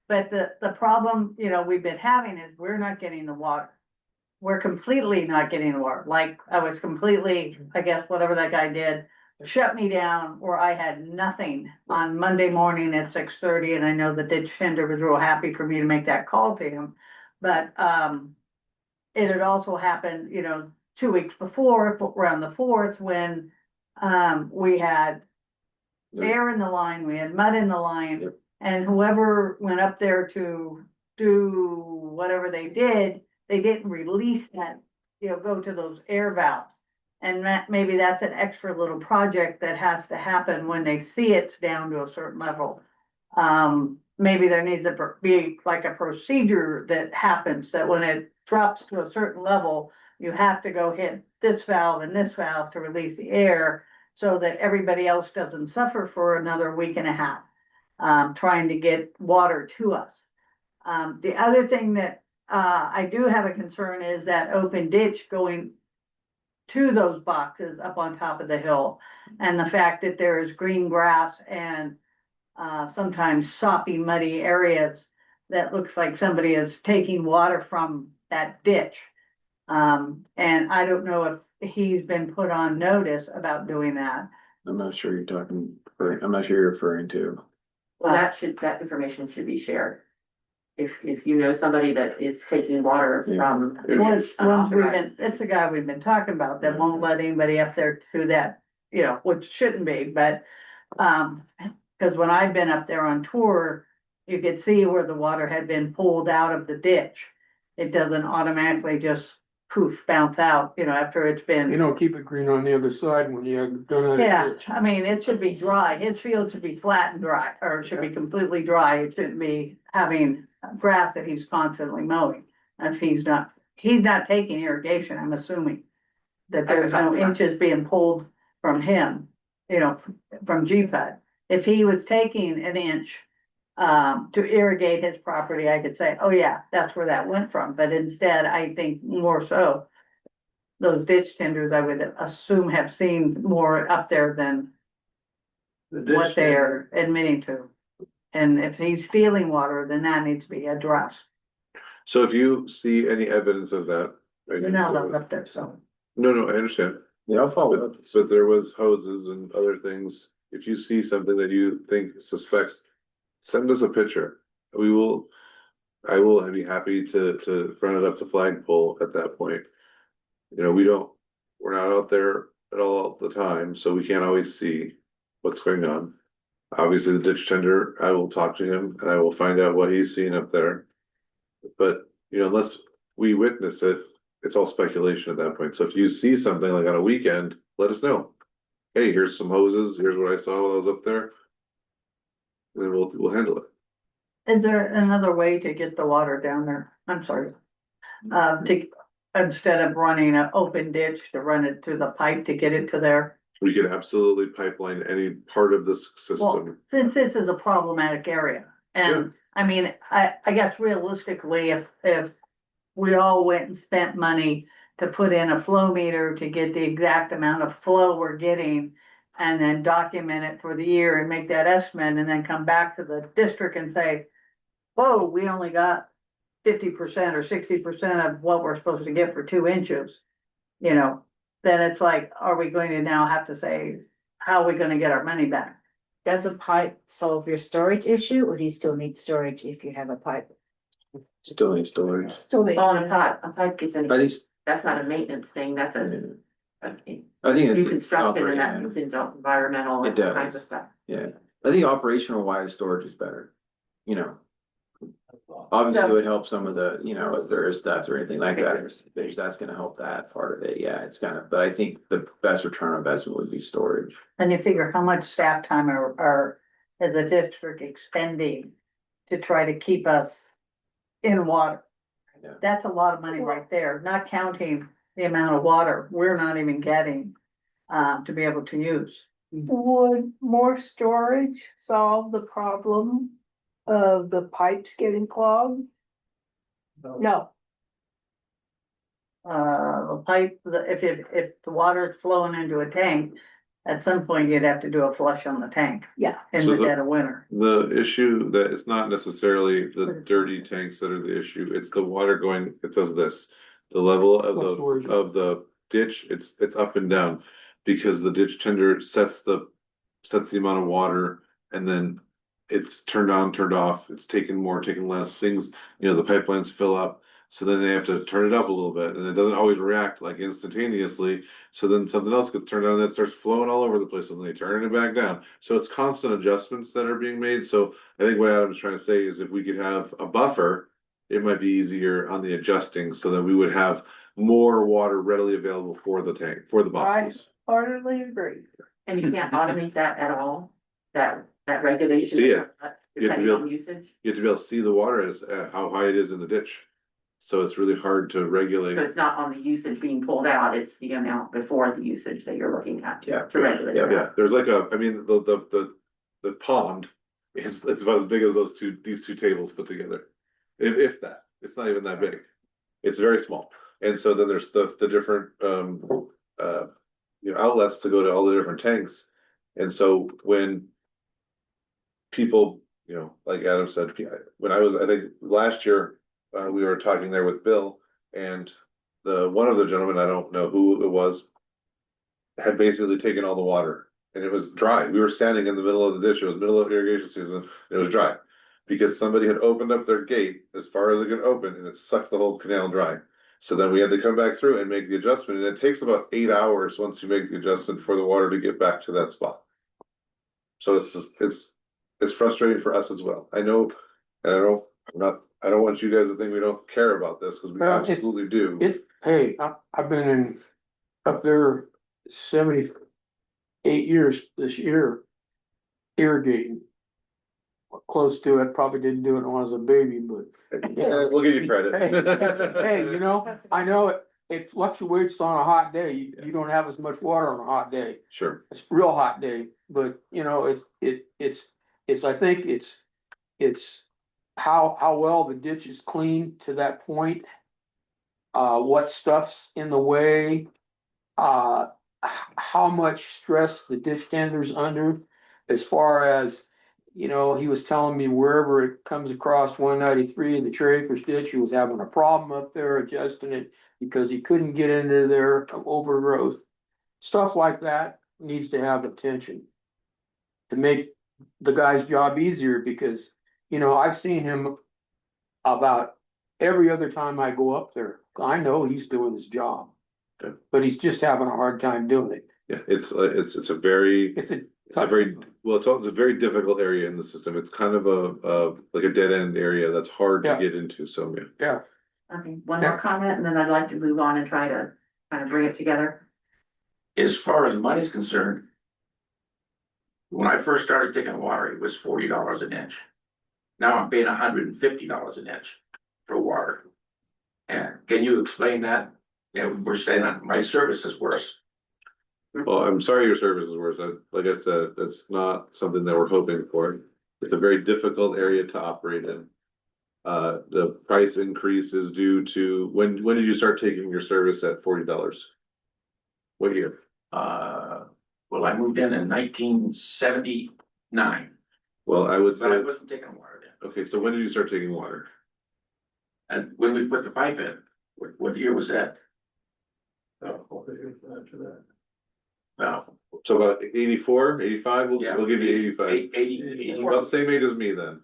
But the problem, we've been having is we're not getting the water. We're completely not getting the water. Like I was completely, I guess, whatever that guy did, shut me down where I had nothing on Monday morning at 6:30. And I know the ditch tender was real happy for me to make that call to him. But it had also happened, 2 weeks before, around the 4th, when we had air in the line, we had mud in the line. Yep. And whoever went up there to do whatever they didn't release that, go to those air valves. And that, maybe that's an extra little project that has to happen when they see it's down to a certain level. Maybe there needs to be like a procedure that happens, that when it drops to a certain level, you have to go hit this valve and this valve to release the air, so that everybody else doesn't suffer for another week and a half, trying to get water to us. The other thing that, I do have a concern is that open ditch going to those boxes up on top of the hill. And the fact that there is green grass and, sometimes soppy, muddy areas that looks like somebody is taking water from that ditch. And I don't know if he's been put on notice about doing that. I'm not sure I'm not sure you're referring to. Well, that information should be shared. If you know somebody that is taking water Yeah. from. Ones unauthorized- it's a guy we've been talking about that won't let anybody up there to that, which shouldn't be, but, cause when I've been up there on tour, you could see where the water had been pulled out of the ditch. It doesn't automatically just poof, bounce out, after it's been. Keep it green on the other side when you have done it. Yeah, I mean, it should be dry. His field should be flat and dry, or it should be completely dry. It shouldn't be having grass that he's constantly mowing. If he's not taking irrigation, I'm assuming. That there's no inches being pulled from him, from GFUD. If he was taking an inch to irrigate his property, I could say, oh yeah, that's where that went from. But instead, I think more so, those ditch tenders, I would assume, have seen more up there than The ditch what they are admitting to. And if he's stealing water, then that needs to be addressed. So if you see any evidence of that. You're not up there, so. No, I understand. Yeah, I'll follow up. But there was hoses and other things. If you see something that you think suspects, send us a picture. I will be happy to run it up the flagpole at that point. We're not out there at all the time, so we can't always see what's going on. Obviously, the ditch tender, I will talk to him and I will find out what he's seeing up there. But, unless we witness it, it's all speculation at that point. So if you see something like on a weekend, let us know. Hey, here's some hoses, here's what I saw while I was up there. And then we'll handle it. Is there another way to get the water down there? I'm sorry. Instead of running an open ditch, to run it to the pipe to get it to there? We could absolutely pipeline any part of this Well, system. since this is a problematic area, and I mean, I guess realistically, if we all went and spent money to put in a flow meter to get the exact amount of flow we're getting, and then document it for the year and make that estimate, and then come back to the district and say, whoa, we only got 50% or 60% of what we're supposed to get for 2 inches, then it's like, are we going to now have to say, how are we gonna get our money back? Does a pipe solve your storage issue, or do you still need storage if you have a pipe? Still need storage. Still need. On a pipe gets in, At least, that's not a maintenance thing, that's a I think. new construction and that operate- gets into environmental It and does. kinds of stuff. Yeah, I think operational wise, storage is better. Obviously it would help some of the, if there is stats or anything like that, that's gonna help that part of it. Yeah, it's but I think the best return on investment would be storage. And you figure how much staff time is the district expending to try to keep us in water? Yeah. That's a lot of money right there, not counting the amount of water we're not even getting to be able to use. Would more storage solve the problem of the pipes getting clogged? No, The pipe, if the water's flowing into a tank, at some point you'd have to do a flush on the tank. Yeah. In So the the- dead of winter. The issue that it's not necessarily the dirty tanks that are the issue, it's the water going, it does this. The level of Fluctuation. the ditch, it's up and down. Because the ditch tender sets the amount of water and then it's turned on, turned off, it's taken more, taken less, things, the pipelines fill up. So then they have to turn it up a little bit, and it doesn't always react like instantaneously. So then something else gets turned on and that starts flowing all over the place, and they turn it back down. So it's constant adjustments that are being made. So I think what Adam's trying to say is if we could have a buffer, it might be easier on the adjusting, so that we would have more water readily available for the tank, for the boxes. Heartily agree. And you can't automate that at all, that regulation? See it. You have to Depending be on able- usage, You have to be able to see the water as how high it is in the ditch. So it's really hard to regulate. so it's not on the usage being pulled out, it's the amount before the usage that you're looking at. Yeah. To regulate. Yeah. Yeah, there's like I mean, the pond is, it's about as big as these two tables put together. If that, it's not even that big. It's very small. And so then there's the different, outlets to go to all the different tanks. And so when people, like Adam said, when I think last year, we were talking there with Bill, and one of the gentlemen, I don't know who it was, had basically taken all the water, and it was dry. We were standing in the middle of the ditch. It was middle of irrigation season, and it was dry because somebody had opened up their gate as far as it could open, and it sucked the whole canal dry. So then we had to come back through and make the adjustment, and it takes about 8 hours once you make the adjustment for the water to get back to that spot. So it's frustrating for us as well. I know, and I don't want you guys to think we don't care about this, because we Well, it's- absolutely do. Hey, I've been up there 78 years this year irrigating. Close to it, probably didn't do it when I was a baby, but. Yeah, we'll give you credit. Hey, I know it fluctuates on a hot day. You don't have as much water on a hot day. Sure. It's a real hot day, but I think it's how well the ditch is cleaned to that point. What stuff's in the way, how much stress the ditch tender's under, as far as, he was telling me wherever it comes across 193 in the Cherry Acres ditch, he was having a problem up there adjusting it because he couldn't get into their overgrowth. Stuff like that needs to have attention to make the guy's job easier, because, I've seen him about every other time I go up there. I know he's doing his job, Okay. but he's just having a hard time doing it. Yeah, it's a very, It's a it's a very, well, it's a very difficult area in the system. It's kind of like a dead end area that's hard to Yeah. get into, so, yeah. Yeah. Okay, one more comment, and then I'd like to move on and try to kind of bring it together. As far as money's concerned, when I first started taking water, it was $40 an inch. Now I'm paying $150 an inch for water. And can you explain that? Yeah, we're saying that my service is worse. Well, I'm sorry your service is worse. Like I said, that's not something that we're hoping for. It's a very difficult area to operate in. The price increase is due to, when did you start taking your service at $40? What year? Well, I moved in 1979, Well, I would but I say, wasn't taking water then. okay, so when did you start taking water? And when we put the pipe in, what year was that? After that. Well, So about 84, 85, we'll give you 85. 80. About the same age as me then.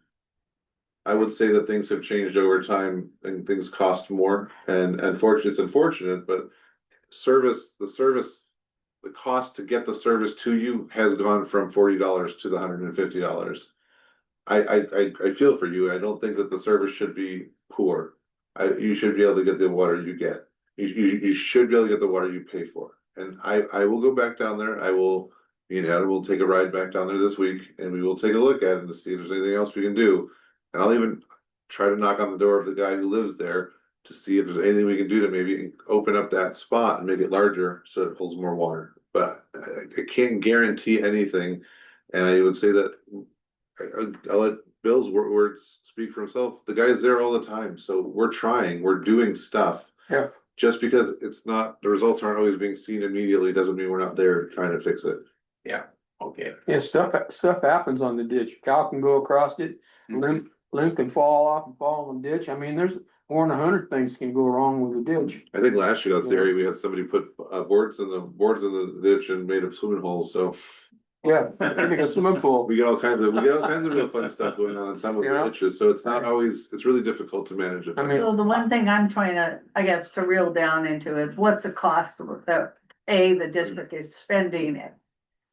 I would say that things have changed over time and things cost more, and unfortunately, it's unfortunate, but the cost to get the service to you has gone from $40 to the $150. I feel for you. I don't think that the service should be poor. You should be able to get the water you get. You should be able to get the water you pay for. And I will go back down there. Me and Adam will take a ride back down there this week, and we will take a look at it to see if there's anything else we can do. And I'll even try to knock on the door of the guy who lives there to see if there's anything we can do to maybe open up that spot and make it larger so it holds more water. But I can't guarantee anything. And I would say that I'll let Bill's words speak for himself. The guy's there all the time. So we're trying, we're doing stuff. Yeah. Just because it's not, the results aren't always being seen immediately doesn't mean we're not there trying to fix it. Yeah, okay. Yeah, stuff happens on the ditch. Cow can go across it, limb can fall off and fall in the ditch. I mean, there's more than 100 things can go wrong with the ditch. I think last year that's the area we had somebody put boards in the ditch and made up swimming holes, so. Yeah, make a swimming pool. We get all kinds of real fun stuff going on in some of the Yeah. ditches, so it's not always, it's really difficult to manage it. I mean- So the one thing I'm trying to, I guess, to reel down into is what's the cost that, the district is spending it?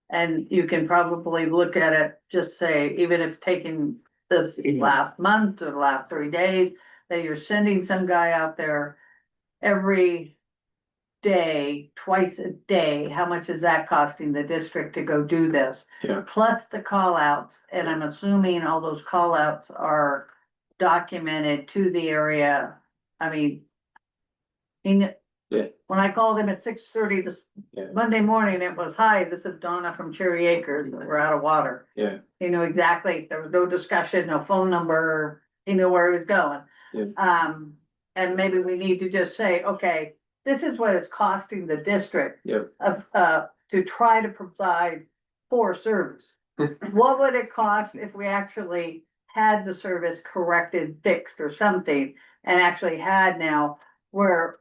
And you can probably look at it, just say, even if taking this last month or the last 3 days, that you're sending some guy out there every day, twice a day, how much is that costing the district to go do this? Yeah. Plus the call outs, and I'm assuming all those call outs are documented to the area. I mean, Yeah. when I called him at 6:30 this Yeah. Monday morning, it was, hi, this is Donna from Cherry Acres, we're out of water. Yeah. He knew exactly, there was no discussion, no phone number, he knew where he was going. Yeah. And maybe we need to just say, okay, this is what it's costing the district. Yep. To try to provide poor service. What would it cost if we actually had the service corrected, fixed or something? And actually had now where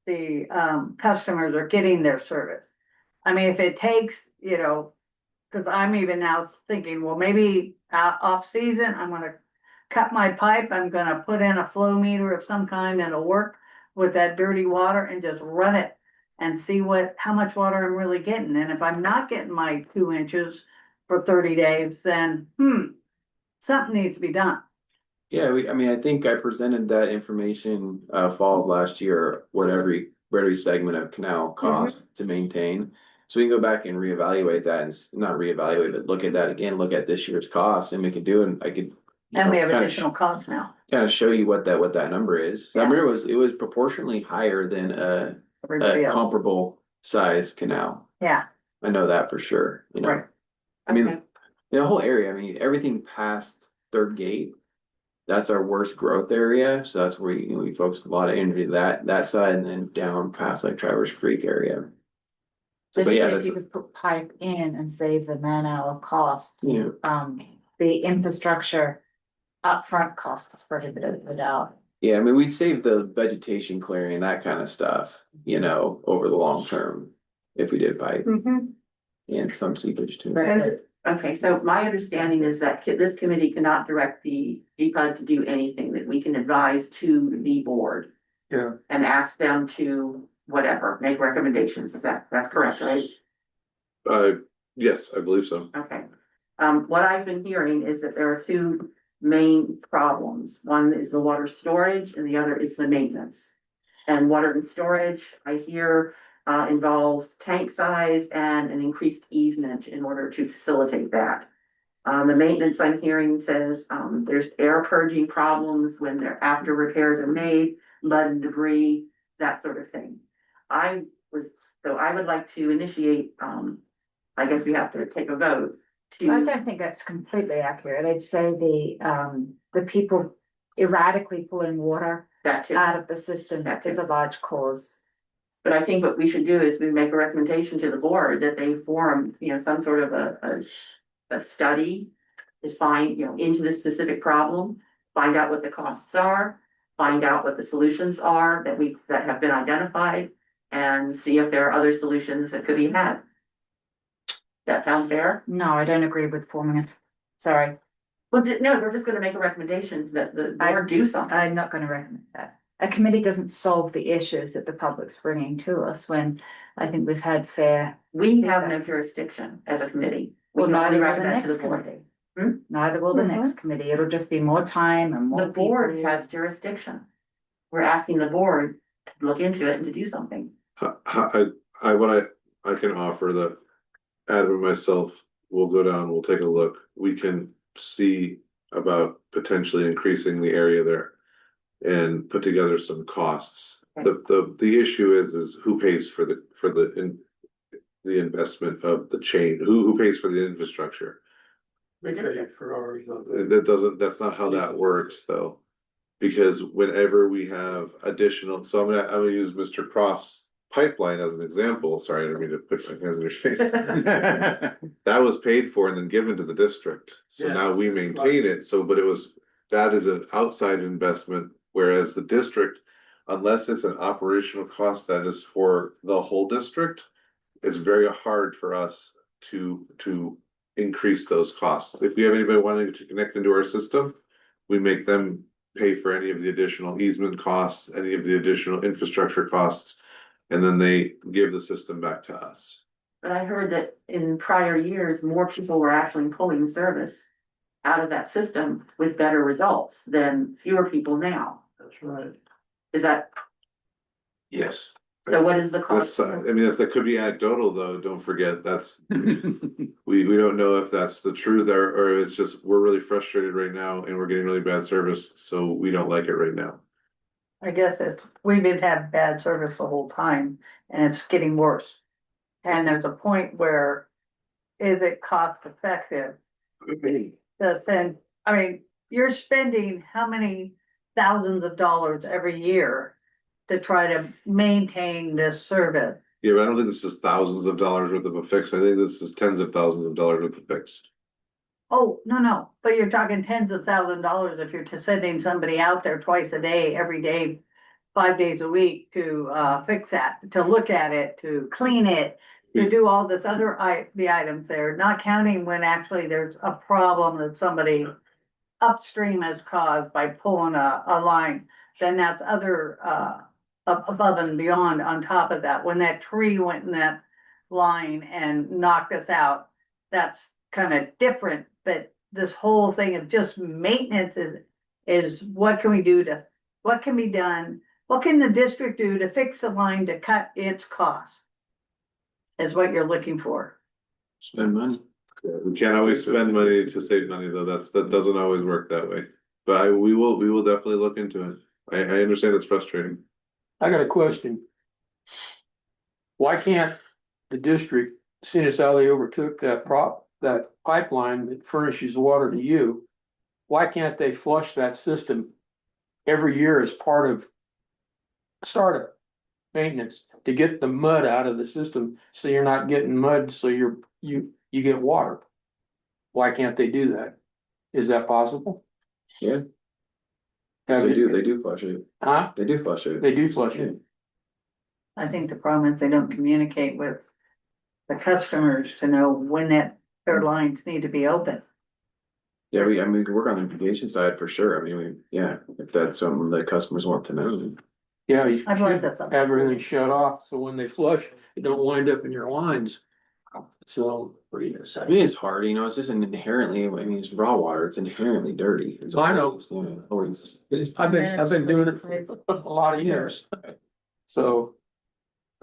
the customers are getting their service? I mean, if it takes, cause I'm even now thinking, well, maybe off season, I'm gonna cut my pipe, I'm gonna put in a flow meter of some kind that'll work with that dirty water and just run it and see how much water I'm really getting. And if I'm not getting my 2 inches for 30 days, then, something needs to be done. Yeah, I mean, I think I presented that information, fall of last year, what every segment of canal cost to maintain. So we can go back and reevaluate that and not reevaluate, but look at that again, look at this year's cost and we can do, and I could. And we have additional costs now. Kind of show you what that number is. I remember it was proportionally higher than a Everybody else. comparable size canal. Yeah, I know that for sure, right. I mean, the whole area, I mean, everything past Third Gate, that's our worst growth area. So that's where we focus a lot of energy that side and then down past like Traverse Creek area. So, but yeah, If that's, you could put pipe in and save the man-hour cost, yeah, the infrastructure upfront cost is prohibited without. yeah, I mean, we'd save the vegetation clearing and that kind of stuff, over the long term if we did pipe and some seepage too. Okay, so my understanding is that this committee cannot direct the GPUD to do anything, that we can advise to the board. Yeah. And ask them to whatever, make recommendations, that's correct, right? Yes, I believe so. Okay. What I've been hearing is that there are two main problems. One is the water storage and the other is the maintenance. And water and storage, I hear, involves tank size and an increased easement in order to facilitate that. The maintenance I'm hearing says, there's air purging problems when after repairs are made, mud and debris, that sort of thing. I would like to initiate, I guess we have to take a vote I to, don't think that's completely accurate. I'd say the people erratically pulling water that too. out of the system That is too. a large cause. But I think what we should do is we make a recommendation to the board that they form, some sort of a study. Is find, into this specific problem, find out what the costs are, find out what the solutions are that have been identified. And see if there are other solutions that could be had. That sound fair? No, I don't agree with forming it. Sorry, Well, no, we're just gonna make a recommendation that the board do something. I'm not gonna recommend that. A committee doesn't solve the issues that the public's bringing to us when I think we've had fair. We have no jurisdiction as a committee. We Well, can only neither will the recommend to next the board. committee. Neither will the next committee. It'll just be more time and more The board people. has jurisdiction. We're asking the board to look into it and to do something. What I can offer that Adam and myself will go down, we'll take a look. We can see about potentially increasing the area there and put together some costs. The issue is who pays for the investment of the chain, who pays for the infrastructure? We pay for ours. That's not how that works though. Because whenever we have additional, so I'm gonna use Mr. Croft's pipeline as an example. Sorry, I didn't mean to put my hands in your face. That was paid for and then given to the district. So now we maintain it. That is an outside investment, whereas the district, unless it's an operational cost that is for the whole district, it's very hard for us to increase those costs. If we have anybody wanting to connect into our system, we make them pay for any of the additional easement costs, any of the additional infrastructure costs, and then they give the system back to us. But I heard that in prior years, more people were actually pulling service out of that system with better results than fewer people now. That's right. Is that, Yes. so what is the cost? That could be anecdotal though, don't forget, that's, we don't know if that's the truth or it's just, we're really frustrated right now and we're getting really bad service, so we don't like it right now. I guess we've been having bad service the whole time and it's getting worse. And there's a point where, is it cost effective? Then, I mean, you're spending how many thousands of dollars every year to try to maintain this service? Yeah, but I don't think this is thousands of dollars worth of a fix, I think this is tens of thousands of dollars worth of fix. Oh, no, but you're talking tens of $1,000s if you're sending somebody out there twice a day, every day, 5 days a week to fix that, to look at it, to clean it, to do all this other the items there, not counting when actually there's a problem that somebody upstream has caused by pulling a line, then that's other above and beyond on top of that. When that tree went in that line and knocked us out, that's kind of different, but this whole thing of just maintenance is what can we do what can be done? What can the district do to fix the line to cut its costs? Is what you're looking for. Spend money. We can't always spend money to save money though, that doesn't always work that way. But we will definitely look into it. I understand it's frustrating. I got a question. Why can't the district, seeing as how they overtook that pipeline that furnishes water to you, why can't they flush that system every year as part of startup maintenance to get the mud out of the system, so you're not getting mud, so you get water? Why can't they do that? Is that possible? Yeah. Have They you- do flush it. Huh? They do flush it. They do flush it. I think the problem is they don't communicate with the customers to know when their lines need to be open. Yeah, we can work on the irrigation side for sure. I mean, if that's something that customers want to know. Yeah, you I believe should that's something. have everything shut off, so when they flush, it don't wind up in your lines. So, What are you gonna say? I mean, it's hard, it's just inherently, I mean, it's raw water, it's inherently dirty. It's I know. always. I've been doing it for a lot of years. So,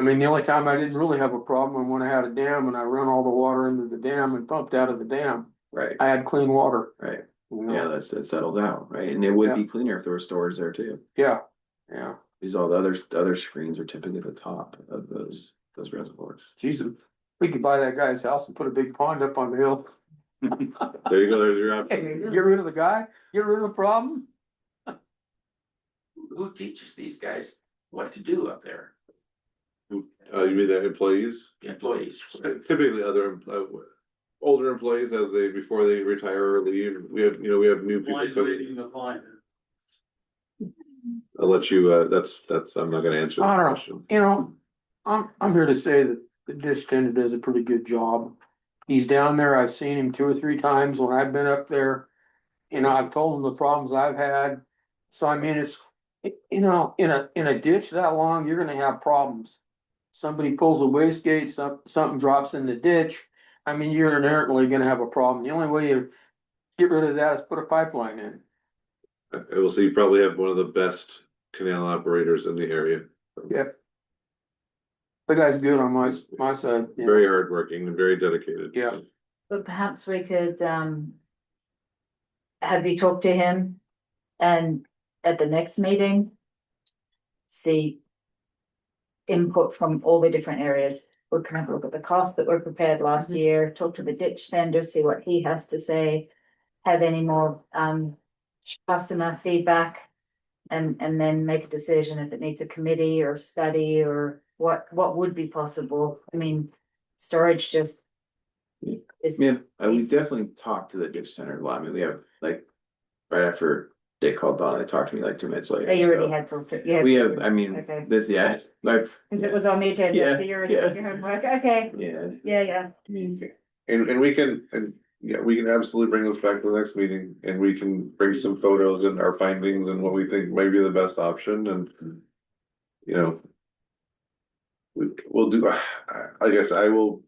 I mean, the only time I didn't really have a problem when I had a dam and I run all the water into the dam and pumped out of the dam, Right, I had clean water. right. You know? Yeah, it settled out, right? And it would be cleaner if there were storage there too. Yeah. Because all the other screens are typically at the top of those reservoirs. Jesus, we could buy that guy's house and put a big pond up on the hill. There you go, there's your option. Get rid of the guy, get rid of the problem. Who teaches these guys what to do up there? You mean the employees? The employees. Typically older employees before they retire or leave, we have new people Mine's coming. reading the line. I'll let you, I'm not gonna answer I that don't question. know, I'm here to say that the dish tender does a pretty good job. He's down there, I've seen him 2 or 3 times when I've been up there. I've told him the problems I've had. So I mean, it's, in a ditch that long, you're gonna have problems. Somebody pulls a wastegate, something drops in the ditch. I mean, you're inherently gonna have a problem. The only way you get rid of that is put a pipeline in. I will say you probably have one of the best canal operators in the area. Yep. The guy's good on my side. Yeah. Very hardworking and very dedicated. Yeah. But perhaps we could, have you talked to him and at the next meeting, see input from all the different areas. We can have a look at the costs that were prepared last year, talk to the ditch tender, see what he has to say, have any more, customer feedback, and then make a decision if it needs a committee or study or what would be possible. I mean, storage just is. Yeah, we definitely talked to the ditch center a lot. I mean, we have right after they called Donna, they talked to me 2 minutes later. Oh, you already so had talked to, yeah. We have, I mean, Okay. this, Cause it was on the agenda, Yeah, so you already yeah. did your homework, okay, Yeah, yeah. I mean, and we can, and yeah, we can absolutely bring this back to the next meeting and we can bring some photos and our findings and what we think might be the best option and. You know. We'll do, I guess I will.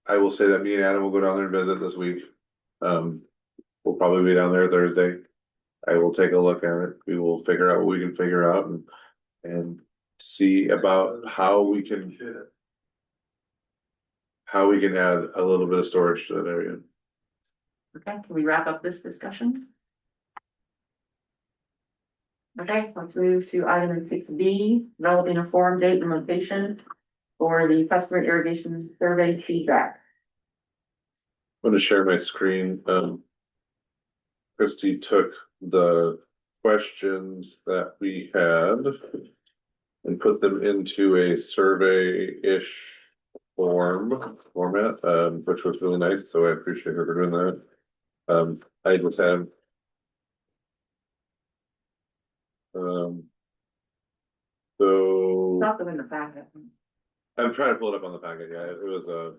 I will say that me and Adam will go down there and visit this week. We'll probably be down there Thursday. I will take a look at it. We will figure out what we can figure out and see about how we can. How we can add a little bit of storage to that area. Okay, can we wrap up this discussion? Okay, let's move to item 6B, developing a forum date and location for the customer irrigation survey feedback. I'm gonna share my screen. Christie took the questions that we had and put them into a survey-ish format, which was really nice, so I appreciate her for doing that. I just have so Not in the packet. I'm trying to pull it up on the packet. Yeah, it was the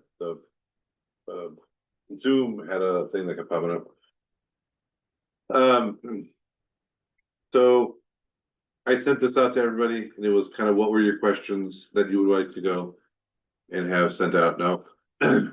Zoom had a thing that kept popping up. So I sent this out to everybody, and it was kind of what were your questions that you would like to go and have sent out. Now,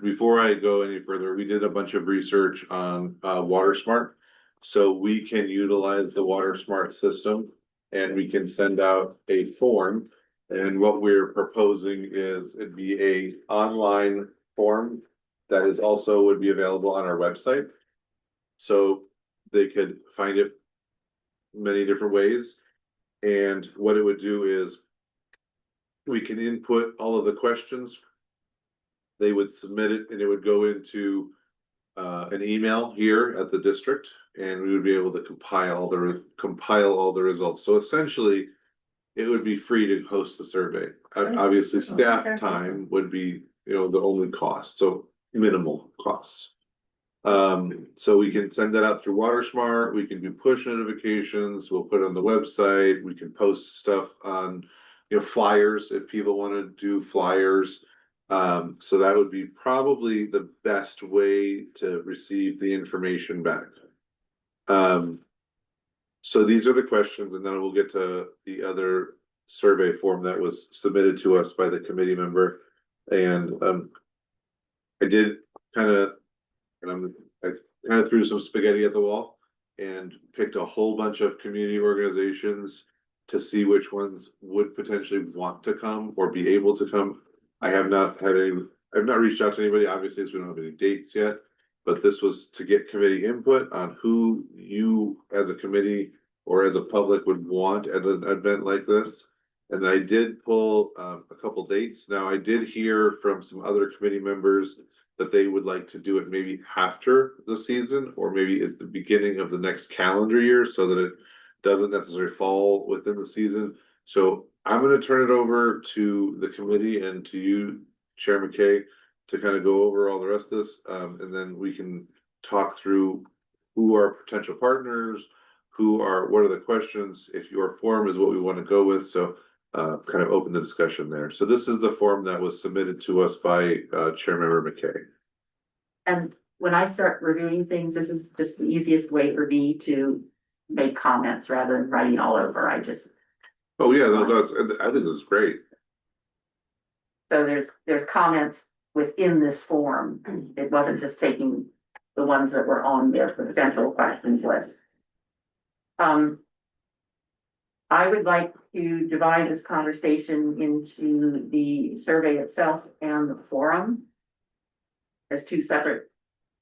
before I go any further, we did a bunch of research on Water Smart, so we can utilize the Water Smart system, and we can send out a form. And what we're proposing is it'd be a online form that is also would be available on our website. So they could find it many different ways. And what it would do is we can input all of the questions. They would submit it and it would go into an email here at the district, and we would be able to compile all the results. So essentially, it would be free to host the survey. Obviously, staff time would be, the only cost, so minimal costs. So we can send that out through WaterSmart. We can do push notifications. We'll put it on the website. We can post stuff on, flyers if people want to do flyers. So that would be probably the best way to receive the information back. So these are the questions, and then we'll get to the other survey form that was submitted to us by the committee member. And I did kind of, I kind of threw some spaghetti at the wall and picked a whole bunch of community organizations to see which ones would potentially want to come or be able to come. I've not reached out to anybody, obviously, because we don't have any dates yet. But this was to get committee input on who you as a committee or as a public would want at an event like this. And I did pull a couple dates. Now I did hear from some other committee members that they would like to do it maybe after the season or maybe at the beginning of the next calendar year so that it doesn't necessarily fall within the season. So I'm going to turn it over to the committee and to you, Chair McKay, to kind of go over all the rest of this, and then we can talk through who are potential partners, what are the questions, if your form is what we want to go with, so kind of open the discussion there. So this is the form that was submitted to us by Chairmember McKay. And when I start reviewing things, this is just the easiest way for me to make comments rather than writing all over. Oh yeah, I think this is great. So there's comments within this form. It wasn't just taking the ones that were on the potential questions list. I would like to divide this conversation into the survey itself and the forum as two separate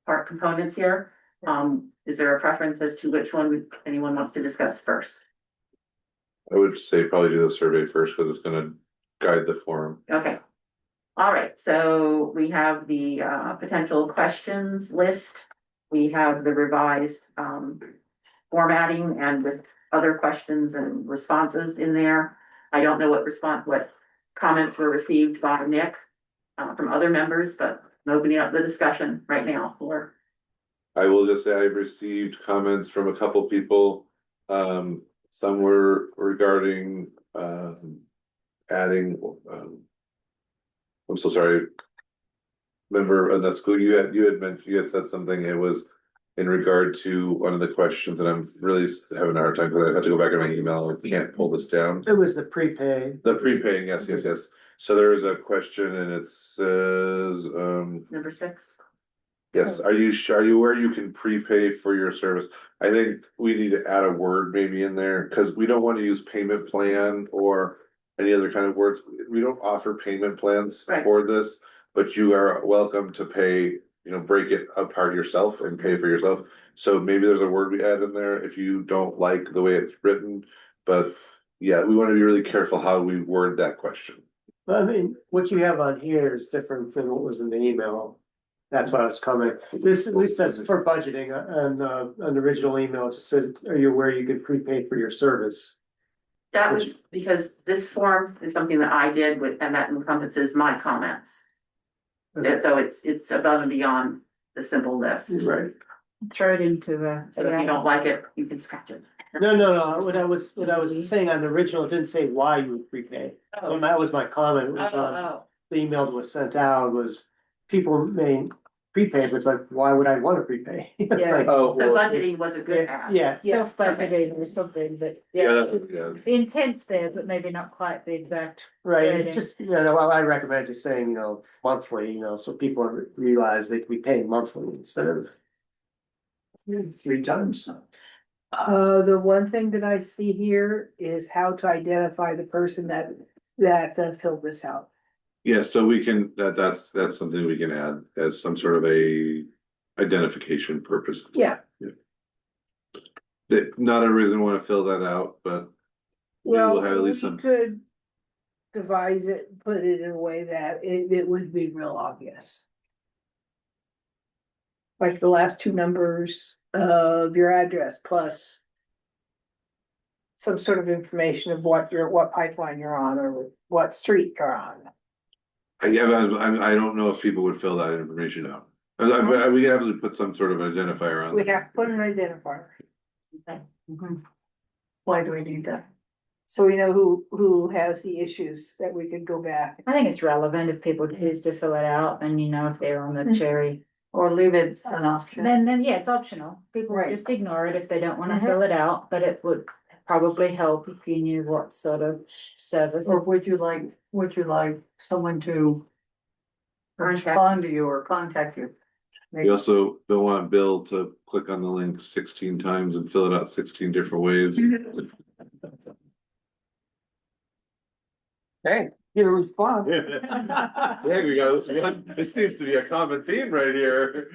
part components here. Is there a preference as to which one anyone wants to discuss first? I would say probably do the survey first because it's going to guide the forum. Okay. All right, so we have the potential questions list. We have the revised formatting and with other questions and responses in there. I don't know what comments were received by Nick from other members, but I'm opening up the discussion right now for. I will just say I've received comments from a couple people. Some were regarding adding. I'm so sorry. member of the school, you had mentioned, you had said something, it was in regard to one of the questions, and I'm really having a hard time, because I have to go back in my email, I can't pull this down. It was the prepay. The prepaying, yes. So there is a question and it says, Number 6. yes, are you aware you can prepay for your service? I think we need to add a word maybe in there, because we don't want to use payment plan or any other kind of words. We don't offer payment plans Right. for this, but you are welcome to pay, break it apart yourself and pay for yourself. So maybe there's a word we add in there if you don't like the way it's written, but yeah, we want to be really careful how we word that question. I mean, what you have on here is different than what was in the email. That's why I was commenting. This at least says for budgeting, and an original email just said, are you aware you could prepay for your service? That was because this form is something that I did with, and that encompasses my comments. Okay. So it's above and beyond the simple list. Right. Throw it into the. So if you don't like it, you can scratch it. No, what I was saying on the original, it didn't say why you would prepay. So that was my comment, was on Oh, the email that was sent out was people may prepay, but it's like, why would I want to prepay? Yeah. Like, Oh, so well, budgeting was a good add. yeah, Self-budgeting or something, but yeah, yeah, the intent's there, but maybe not quite the exact. right, wording. just, well, I recommend just saying, monthly, so people realize they can be paying monthly instead of 3 times. The one thing that I see here is how to identify the person that filled this out. yeah, so we can, that's something we can add as some sort of a identification purpose. Yeah. That not everybody's gonna wanna fill that out, but we will Well, have at we least some. could devise it, put it in a way that it would be real obvious. Like the last 2 numbers of your address plus some sort of information of what pipeline you're on or what street you're on. I don't know if people would fill that information out. We can absolutely put some sort of identifier on. We there. have to put an identifier. Why do we need that? So we know who has the issues that we could go back. I think it's relevant if people choose to fill it out and if they're on the cherry. Or leave it an option? Then, yeah, it's optional. People Right. just ignore it if they don't wanna fill it out, but it would probably help if you knew what sort of service. Or would you like someone to respond to you or contact you? We also don't want Bill to click on the link 16 times and fill it out 16 different ways. Hey, get a response. Dang, we got this one. It seems to be a common theme right here.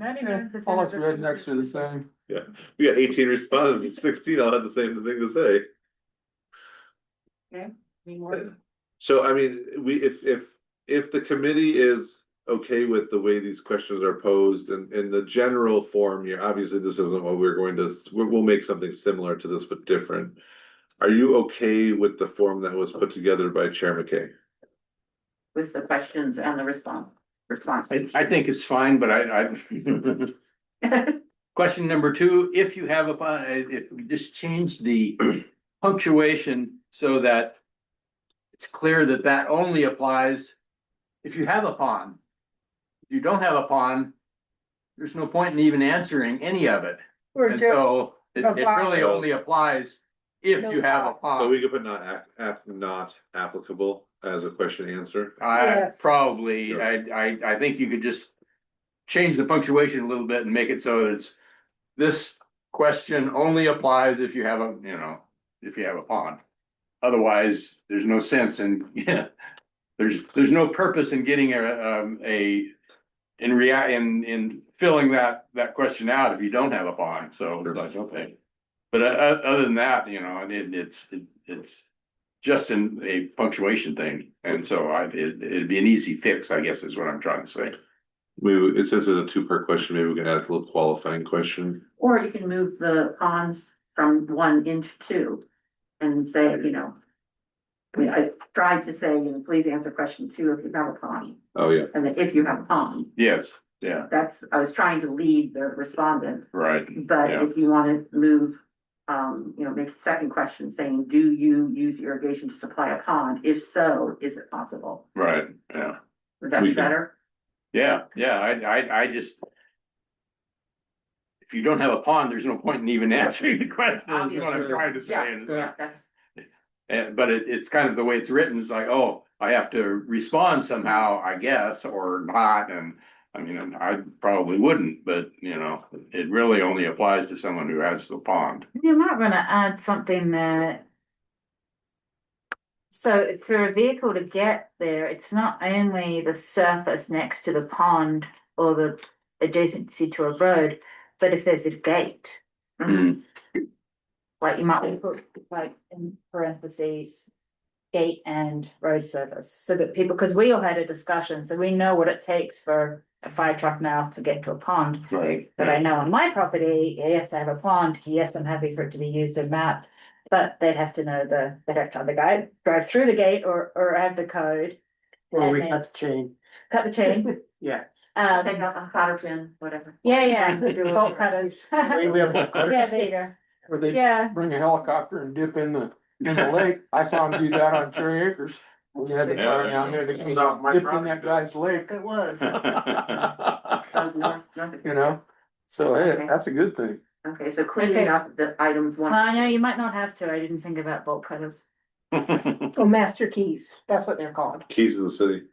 99% All of us the rednecks are the same. Yeah, we got 18 respondents and 16 all had the same thing to say. Any more? So I mean, if the committee is okay with the way these questions are posed and in the general form here, obviously this isn't what we'll make something similar to this but different. Are you okay with the form that was put together by Chair McKay? With the questions and the response. I think it's fine, but question number 2, if you have if we just change the punctuation so that it's clear that that only applies if you have a pond. If you don't have a pond, there's no point in even answering any of it. And so it really only applies if you have a So pond. we could put not applicable as a question answer. Yes. Probably, Sure. I think you could just change the punctuation a little bit and make it so that it's, this question only applies if you have a pond. Otherwise, there's no sense in, there's no purpose in getting in filling that question out if you don't have a pond, so like, okay. But other than that, it's just a punctuation thing, and so it'd be an easy fix, I guess, is what I'm trying to say. Maybe it says it's a 2-part question, maybe we can add a little qualifying question. Or you can move the ponds from 1 into 2 and say, I tried to say, please answer question 2 if you have a pond. Oh, yeah. And then if you have a pond, Yes, yeah, I was trying to lead the respondent, right, but Yeah. if you want to move, make a second question saying, do you use irrigation to supply a pond? If so, is it possible? right, yeah. Would that We be can- better? Yeah, I just. If you don't have a pond, there's no point in even answering the question, is what I'm trying to say. Yeah, that's, But it's kind of the way it's written, it's like, oh, I have to respond somehow, I guess, or not, and. I mean, I probably wouldn't, but you know, it really only applies to someone who has the pond. You might want to add something there. So for a vehicle to get there, it's not only the surface next to the pond or the adjacency to a road, but if there's a gate. Like you might put like in parentheses, gate and road service, so that people, because we all had a discussion, so we know what it takes for a fire truck now to get to a pond. Right. But I know on my property, yes, I have a pond, yes, I'm happy for it to be used and mapped. But they'd have to know they'd have to have the guide, drive through the gate or have the code, Or we And cut the chain. cut the chain. Yeah. take out the cotter pin, whatever. Yeah, bolt cutters. We have bolt cutters. Yeah, there you go. Or they Yeah. bring a helicopter and dip in the lake. I saw them do that on Cherry Acres. We had the fire down there, they Comes off my dipped in property. that guy's lake. It was. You know, so hey, that's a good thing. Okay, so cleaning Okay. up the items Well, one. I know you might not have to, I didn't think about bolt cutters. Oh, master keys, that's what they're called. Keys to the city.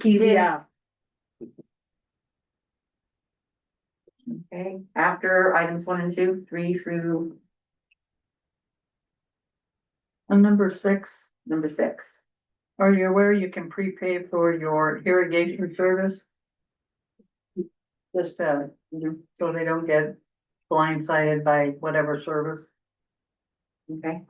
Keys, yeah. Okay, after items 1 and 2, 3 through On number 6, number 6. are you aware you can prepay for your irrigation service? Just, so they don't get blindsided by whatever service. Okay.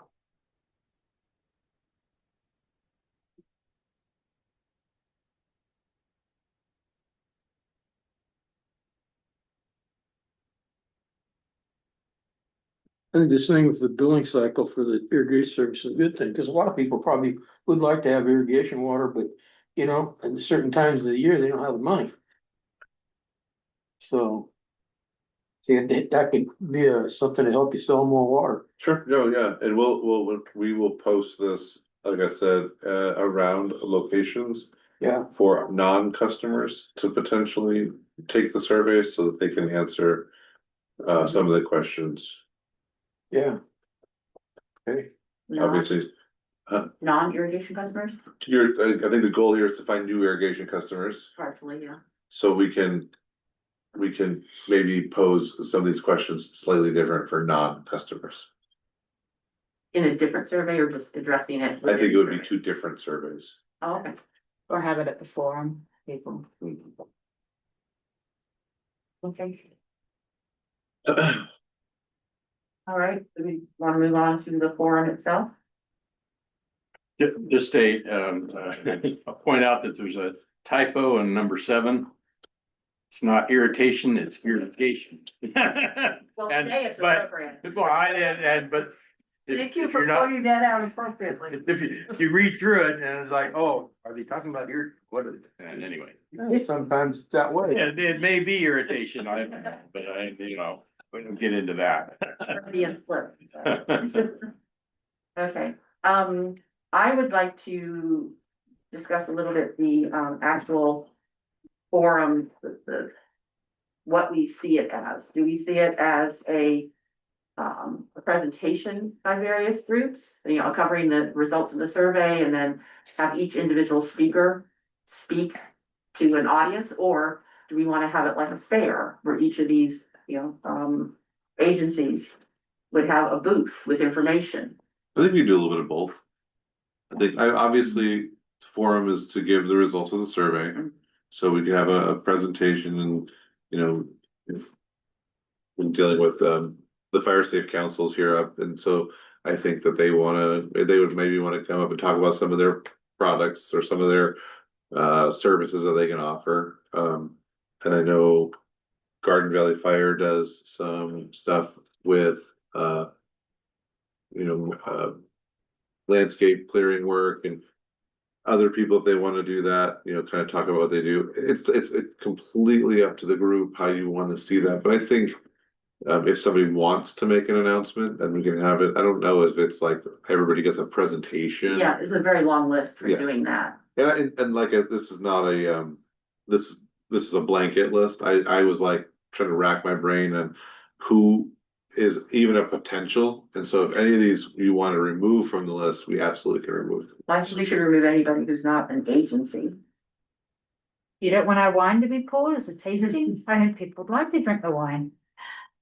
I think this thing with the billing cycle for the irrigation service is a good thing, because a lot of people probably would like to have irrigation water, but you know, at certain times of the year, they don't have the money. So. See, that could be something to help you sell more water. Sure, no, yeah, and we will post this, like I said, around locations. Yeah. For non-customers to potentially take the survey so that they can answer some of the questions. Yeah. Okay, Non, obviously, non-irrigation customers, I think the goal here is to find new irrigation customers, partially, yeah. so we can maybe pose some of these questions slightly different for non-customers. In a different survey or just addressing it? I think it would be 2 different surveys. Oh, okay. Or have it at the forum, people. Okay, all right, do we want to move on to the forum itself? Just I'll point out that there's a typo in number 7. It's not irritation, it's irrigation. Well, And- today it's but- appropriate. Well, but. Thank you if for you're not- pointing that out appropriately. If you read through it and it's like, oh, are they talking about what is it? And anyway, Sometimes it's that way. it may be irritation, but we don't get into that. Freudian slip. Okay, I would like to discuss a little bit the actual forum, what we see it as. Do we see it as a presentation by various groups, you know, covering the results of the survey and then have each individual speaker speak to an audience? Or do we want to have it like a fair where each of these, agencies would have a booth with information? I think we do a little bit of both. I think obviously forum is to give the results of the survey, so we can have a presentation and, if we're dealing with the fire safe councils here up, and so I think that they would maybe want to come up and talk about some of their products or some of their services that they can offer. And I know Garden Valley Fire does some stuff with landscape clearing work, and other people, if they want to do that, kind of talk about what they do. It's completely up to the group how you want to see that, but I think if somebody wants to make an announcement, then we can have it. I don't know if it's like everybody gets a presentation. Yeah, it's a very long list for Yeah. doing that. And like, this is not a, this is this is a blanket list. I was like trying to rack my brain on who is even a potential. And so if any of these you want to remove from the list, we absolutely can remove. I think we should remove anybody who's not an agency. You don't want our wine to be poured as a tasting? I think people would like to drink the wine.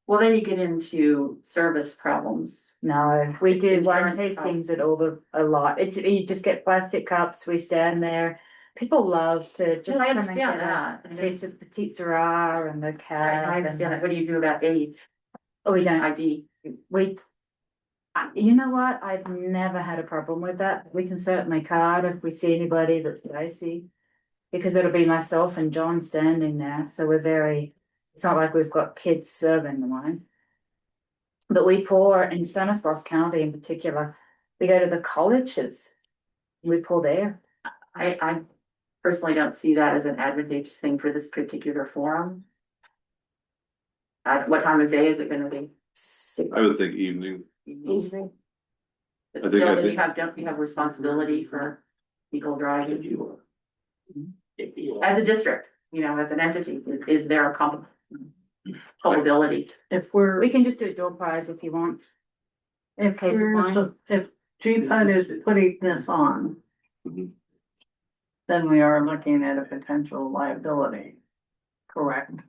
Well, then you get into service problems. No, we do wine Insurance tastings at all a lot. It's, you just get plastic cups, we stand there. People love to just. I come and understand get that. a taste of Petite Sirah and the cab. I understand that. What do you do about age, Oh, we don't, ID? we. You know what? I've never had a problem with that. We can certainly card if we see anybody that's dicey. Because it'll be myself and John standing there, so we're very, it's not like we've got kids serving the wine. But we pour in Stanislaus County in particular, we go to the colleges. We pour there. I personally don't see that as an advantageous thing for this particular forum. At what time of day is it gonna be? I would think evening. Evening. But I think- still, I then think- don't you have responsibility for people driving? As a district, you know, as an entity, is there a culpability? If we're, We can just do a door prize if you want. if case of we're, wine. if GPUD is putting this on, Mhm. then we are looking at a potential liability, correct?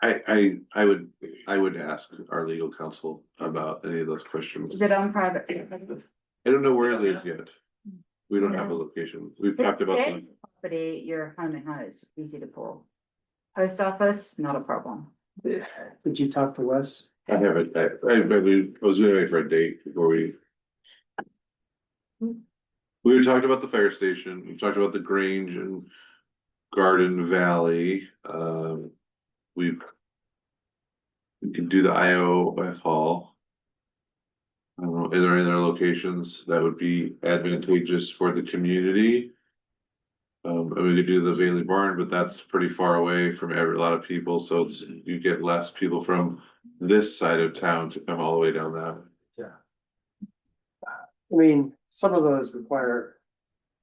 I would ask our legal counsel about any of those questions. Is it on private? I don't know where it is yet. We don't have a location. We've talked about them. Property, your home and house, easy to pull. Post office, not a problem. Did you talk to Wes? I haven't, I was gonna wait for a date before we. We talked about the fire station, we talked about the Grange and Garden Valley, we. We could do the IOF Hall. I don't know, is there any other locations that would be advantageous for the community? And we could do the Bailey Barn, but that's pretty far away from a lot of people, so it's, you get less people from this side of town to come all the way down that. I mean, some of those require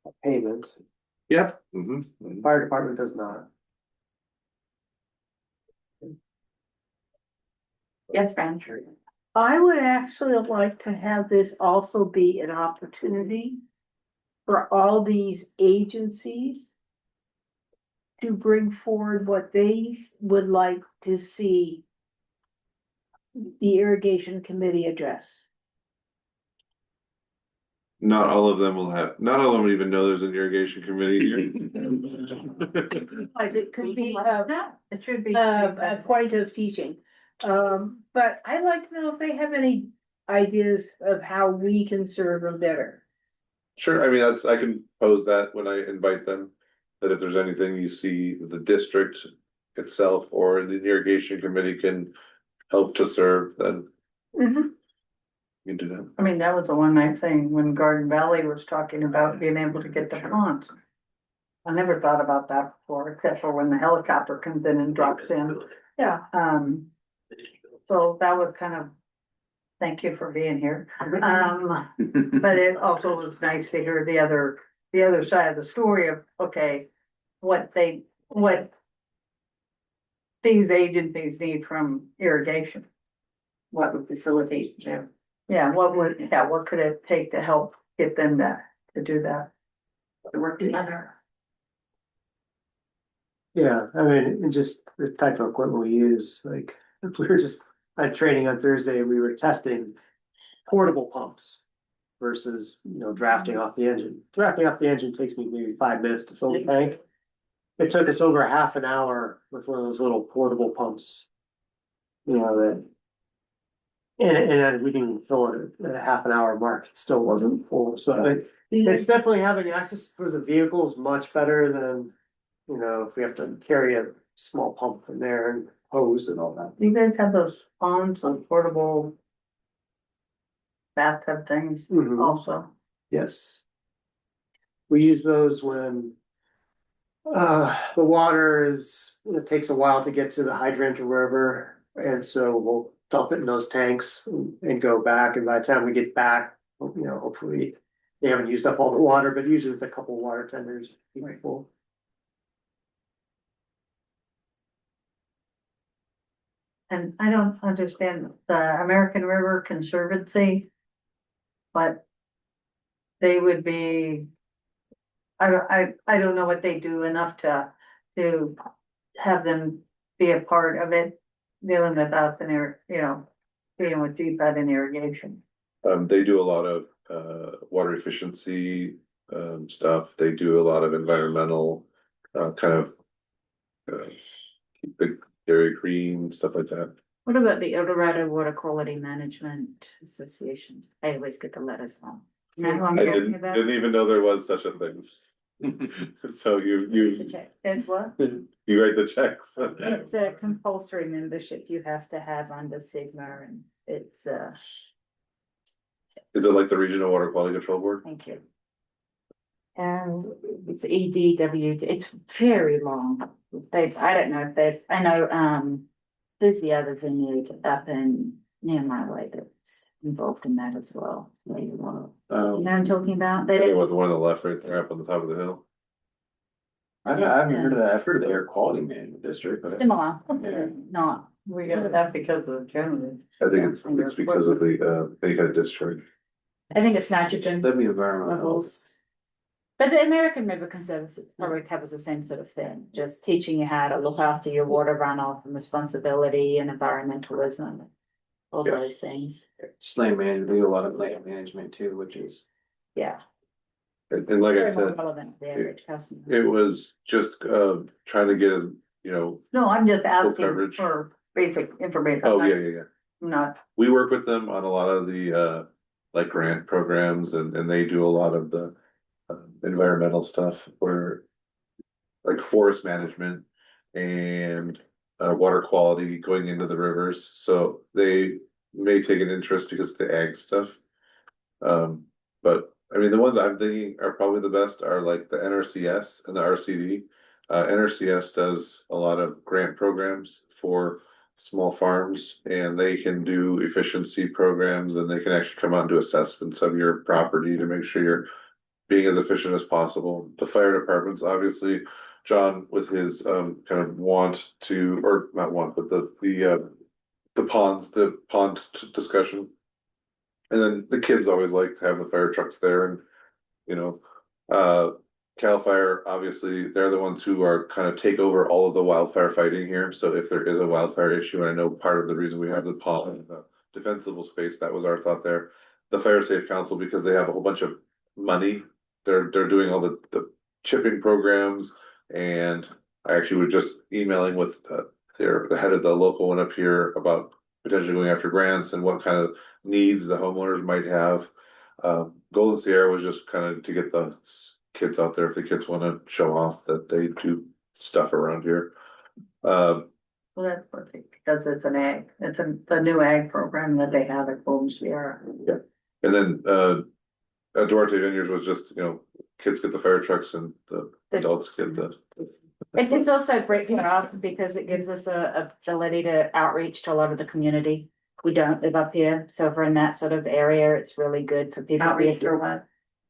a payment. Yep. The fire department does not. Yes, Fran. I would actually like to have this also be an opportunity for all these agencies to bring forward what they would like to see the irrigation committee address. Not all of them will have, not all of them even know there's an irrigation committee here. As it could be It should be. a point of teaching. But I'd like to know if they have any ideas of how we can serve them better. Sure, I mean, that's, I can pose that when I invite them, that if there's anything you see the district itself or the irrigation committee can help to serve, then you can do that. I mean, that was a one night thing when Garden Valley was talking about being able to get to ponds. I never thought about that before, except for when the helicopter comes in and drops in. Yeah. So that was kind of, thank you for being here. But it also was nice to hear the other side of the story of, okay, what these agencies need from irrigation. What would facilitate, you know, Yeah, what could it take to help get them to do that? to work together? Yeah, I mean, it's just the type of equipment we use, like, we were just, at training on Thursday, we were testing portable pumps. Versus, drafting off the engine. Drafting off the engine takes me maybe 5 minutes to fill the tank. It took us over half an hour with one of those little portable pumps. That. And we didn't even fill it at a half an hour mark, it still wasn't full, so it's definitely having access for the vehicles much better than. If we have to carry a small pump in there and hose and all that. Do you guys have those ponds, those portable bathtub things also? Yes. We use those when. The water it takes a while to get to the hydrant or wherever, and so we'll dump it in those tanks and go back, and by the time we get back, hopefully. They haven't used up all the water, but usually with a couple water tenders, people. and I don't understand the American River Conservancy. But they would be, I don't know what they do enough to have them be a part of it, dealing with us and dealing with deep end and irrigation. They do a lot of, water efficiency, stuff. They do a lot of environmental, kind of, keep the area green, stuff like that. What about the Eldorado Water Quality Management Association? I always get the letters wrong. You know who I'm I talking about? didn't even know there was such a thing. So you, And what? you write the checks. It's a compulsory membership you have to have under Sigma, and it's, Is it like the Regional Water Quality Control Board? thank you. And it's EDWD, it's very long. I don't know if I know, there's the other vineyard up in near my way that's involved in that as well. You know what I'm talking about? They It was don't, one on the left right there up on the top of the hill. I haven't heard of that. I've heard of the air quality management district, but similar, Yeah. not. We got that because of the general. I think it's because of the, they had discharge. I think it's nitrogen that'd be environmental. levels. But the American River Conservancy probably covers the same sort of thing, just teaching you how to look after your water runoff and responsibility and environmentalism. All Yeah. those things, Just land management, they do a lot of land management too, which is. yeah. And like I Very more said, relevant to the average customer. it was just, trying to get, No, I'm just asking coverage. for basic information. oh, yeah. I'm not, We work with them on a lot of the, like grant programs and they do a lot of the, environmental stuff where. Like forest management and, water quality going into the rivers, so they may take an interest because of the ag stuff. But I mean, the ones I'm thinking are probably the best are like the NRCS and the RCD. NRCS does a lot of grant programs for small farms and they can do efficiency programs and they can actually come out and do assessments of your property to make sure you're being as efficient as possible. The fire departments, obviously, John with his kind of want to, or not want, but the pond discussion. And then the kids always like to have the fire trucks there and, you know, Cal Fire, obviously, they're the ones who are kind of take over all of the wildfire fighting here. So if there is a wildfire issue, and I know part of the reason we have the pond, the defensible space, that was our thought there. The Fire Safe Council, because they have a whole bunch of money, they're doing all the chipping programs. And I actually was just emailing with the head of the local one up here about potentially going after grants and what kind of needs the homeowners might have. Golden Sierra was just kind of to get the kids out there if the kids want to show off that they do stuff around here. well, that's perfect, because it's an ag, the new ag program that they have at Golden Sierra. And then Duarte Vineyards was just, kids get the fire trucks and the adults get the. It's also great for us because it gives us a ability to outreach to a lot of the community. We don't live up here, so if we're in that sort of area, it's really good for people. Outreach for what?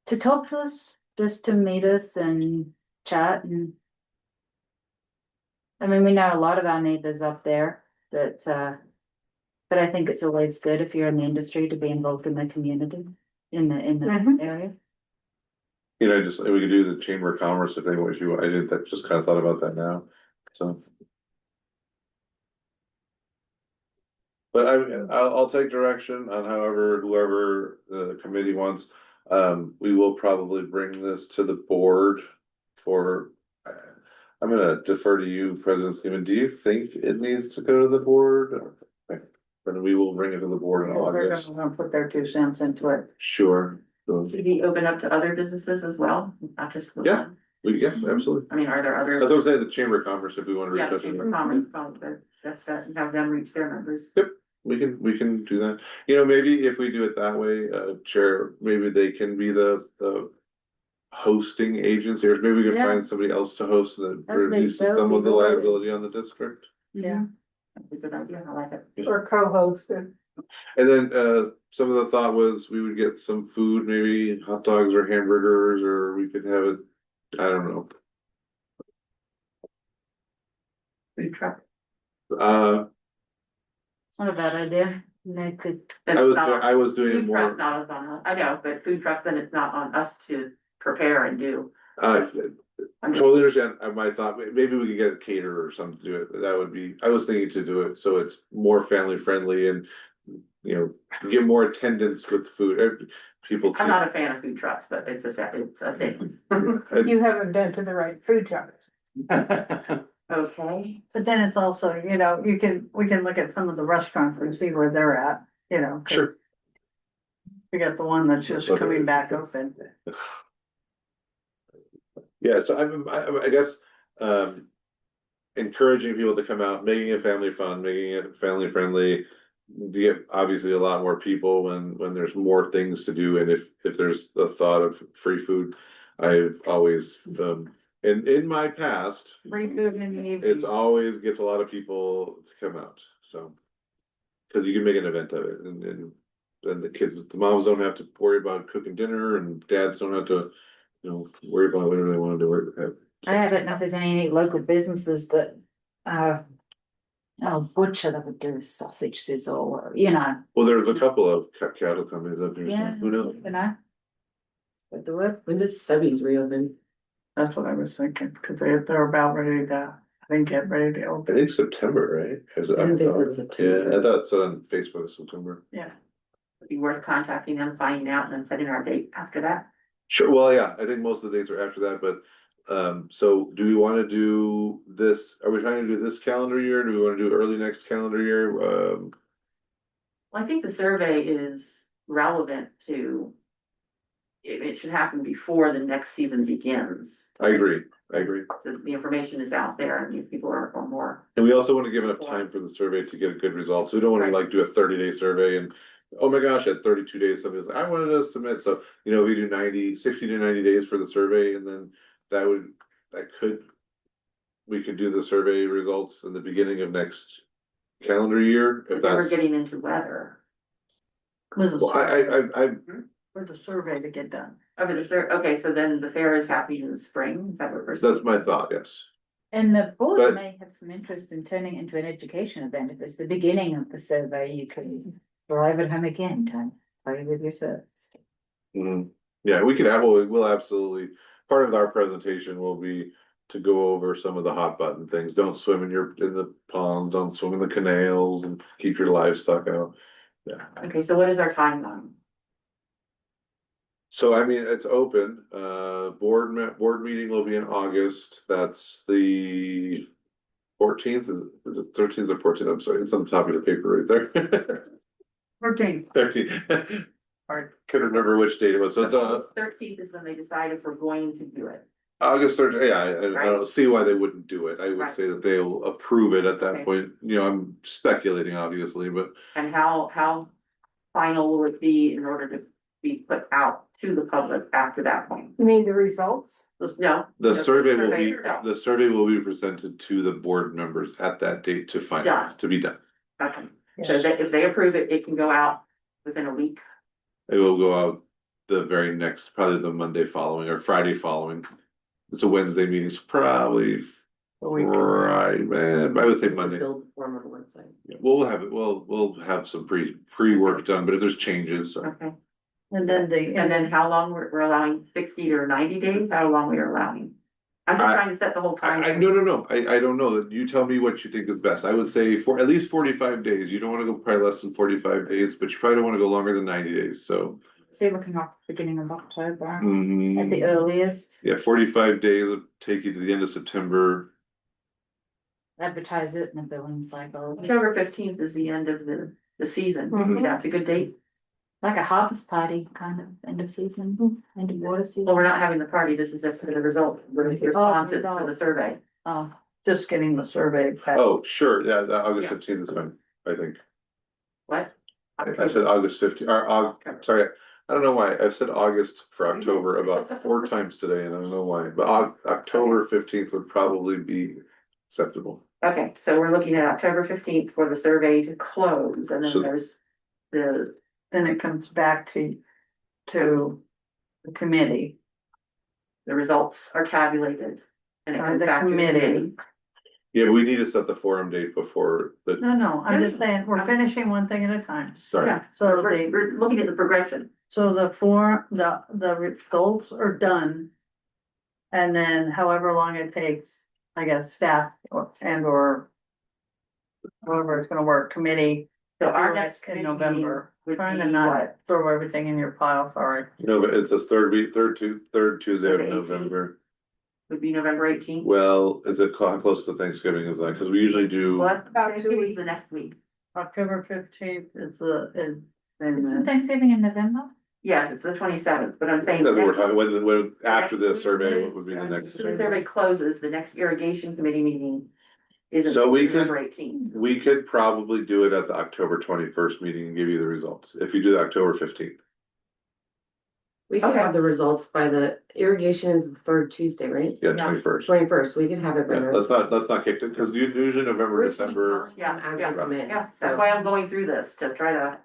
To talk to us, just to meet us and chat and. I mean, we know a lot of our neighbors up there, but I think it's always good if you're in the industry to be involved in the community, in the area. We could do the Chamber of Commerce if they want you. I did that, just kind of thought about that now, so. But I'll take direction on whoever the committee wants. We will probably bring this to the board for. I'm gonna defer to you, President Seaman. Do you think it needs to go to the board? Then we will bring it to the board in They're August. gonna put their 2 cents into it. Sure. So, Should we open up to other businesses as well, not just the Yeah. one? yeah, absolutely. I mean, are there other? That's what I'm saying, the Chamber of Commerce, if we want to reach Yeah, out to Chamber them. of Commerce, probably, that's that, have them reach their members. We can do that. Maybe if we do it that way, Chair, maybe they can be the hosting agency, or maybe we can Yeah. find somebody else to host that That would be- releases that would some be of the good. liability on the district. Yeah. That's a good idea, I like it. Or co-hosted. And then, some of the thought was we would get some food, maybe hot dogs or hamburgers, or we could have it, I don't know. Food truck. It's not a bad idea. They could, Then I it's was, not on- I was doing Food truck, more, not on us. I know, but food truck, then it's not on us to prepare and do. uh, I mean, totally understand, my thought, maybe we could get a caterer or something to do it, that would be, I was thinking to do it, so it's more family friendly and. You know, get more attendance with food, people. I'm not a fan of food trucks, but it's a thing. You haven't been to the right food trucks. Okay, But then it's also, you know, we can look at some of the restaurants and see where they're at, you know. 'cause Sure. We got the one that's just coming back open. Yeah, so I guess, encouraging people to come out, making it family fun, making it family friendly. You get obviously a lot more people when there's more things to do, and if there's the thought of free food, I've always, in my past, Free food in the evening. it's always gets a lot of people to come out, so. Cause you can make an event of it, and then the kids, the moms don't have to worry about cooking dinner, and dads don't have to, worry about whatever they wanna do. I don't know if there's any local businesses that, butcher that would do sausage sizzle or, Well, there's a couple of cattle companies up here, so yeah, who knows? Spread the word. when does Stubby's reopen? That's what I was thinking, cause they're about ready to, I think, get ready to I open. think September, right? I think they said September. Yeah, I thought it said on Facebook, September. Yeah. It'd be worth contacting them, finding out, and then setting our date after that. Sure, well, yeah, I think most of the dates are after that, but, so do we wanna do this, are we trying to do this calendar year? Do we wanna do early next calendar year? Well, I think the survey is relevant to. It should happen before the next season begins. I agree. So the information is out there and people are more. And we also wanna give enough time for the survey to get a good result, so we don't wanna Right. like do a 30-day survey and. Oh my gosh, at 32 days, somebody's like, I wanted to submit, so, we do 60 to 90 days for the survey, and then we could do the survey results in the beginning of next calendar year, if But then we're that's. getting into weather. Well, I, For the survey to get done. Okay, okay, so then the fair is happening in the spring, is that what we're saying? that's my thought, yes. And the board But- may have some interest in turning it into an education event. If it's the beginning of the survey, you can drive it home again, to play with your service. Mhm. Yeah, we could have, we'll absolutely, part of our presentation will be to go over some of the hot button things. Don't swim in the ponds, don't swim in the canals, and keep your livestock out. Yeah, Okay, so what is our timeline? so I mean, it's open, board meeting will be in August, that's the 14th, is it 13th or 14th, I'm sorry, it's on the top of the paper right there. 13. 13th. Alright. Couldn't remember which date it was, so the 13th is when they decide if we're going to do it. August 3rd, yeah, I don't see why they wouldn't do it, I would Right. say that they'll approve it at that Okay. point, I'm speculating obviously, but. And how final will it be in order to be put out to the public after that point? You mean the results? No. The survey will be, no. the survey will be presented to the board members at that date to Done. finalize, to be done. Okay, so if they approve it, it can go out within a week. It will go out the very next, probably the Monday following or Friday following. It's a Wednesday meeting, so probably A week. Friday, I would say Monday. Build the form of the website. We'll have it, we'll have some pre-work done, but if there's changes, so. Okay, And then and then how long we're allowing, 60 or 90 days, how long we are allowing? I'm just trying to set the whole time. No, I don't know, you tell me what you think is best, I would say for at least 45 days, you don't wanna go probably less than 45 days, but you probably don't wanna go longer than 90 days, so. So you're looking at beginning of October at the Mm, earliest, yeah, 45 days would take you to the end of September. advertise it in the billing cycle, October 15th is the end of the season, Mhm. that's a good date. like a harvest party, kind of, end of season, end of water season. Well, we're not having the party, this is just for the result, the responses to the survey. Oh, just getting the survey back. Oh, sure, yeah, that August Yeah. 15th is fine, I think. What? I said August 15th, sorry, I don't know why, I've said August for October about 4 times today, and I don't know why, but October 15th would probably be acceptable. Okay, so we're looking at October 15th for the survey to close, and then So- there's the, Then it comes back to the committee. the results are tabulated. And it By comes the back to the committee. committee. Yeah, but we need to set the forum date before the, No, I'm just saying, we're finishing one thing at a time. sorry. Yeah, So we're looking at the progression. So the results are done. And then however long it takes, I guess, staff or however it's gonna work, committee. So our do it next in committee November, would trying be to not what? throw everything in your pile, sorry. No, but it's this third Tuesday So of the 18th? November. Would be November 18th. Well, is it close to Thanksgiving is that, cause we usually do. What about 2 weeks the next week? October 15th is. Isn't Thanksgiving in November? Yes, it's the 27th, but I'm saying. That's what we're next- talking, when, after the next survey, week, what would be the next? As soon as everybody closes, the next irrigation committee meeting is So we could- November 18th. We could probably do it at the October 21st meeting and give you the results, if you do the October 15th. We could Okay. have the results by the irrigation is the third Tuesday, right? Yeah, Yeah. 21st. 21st, we could have it by Yeah, then. let's not kick it, cause usually November, We're December. Yeah, as they come in. Yeah, that's So why I'm going through this, to try to.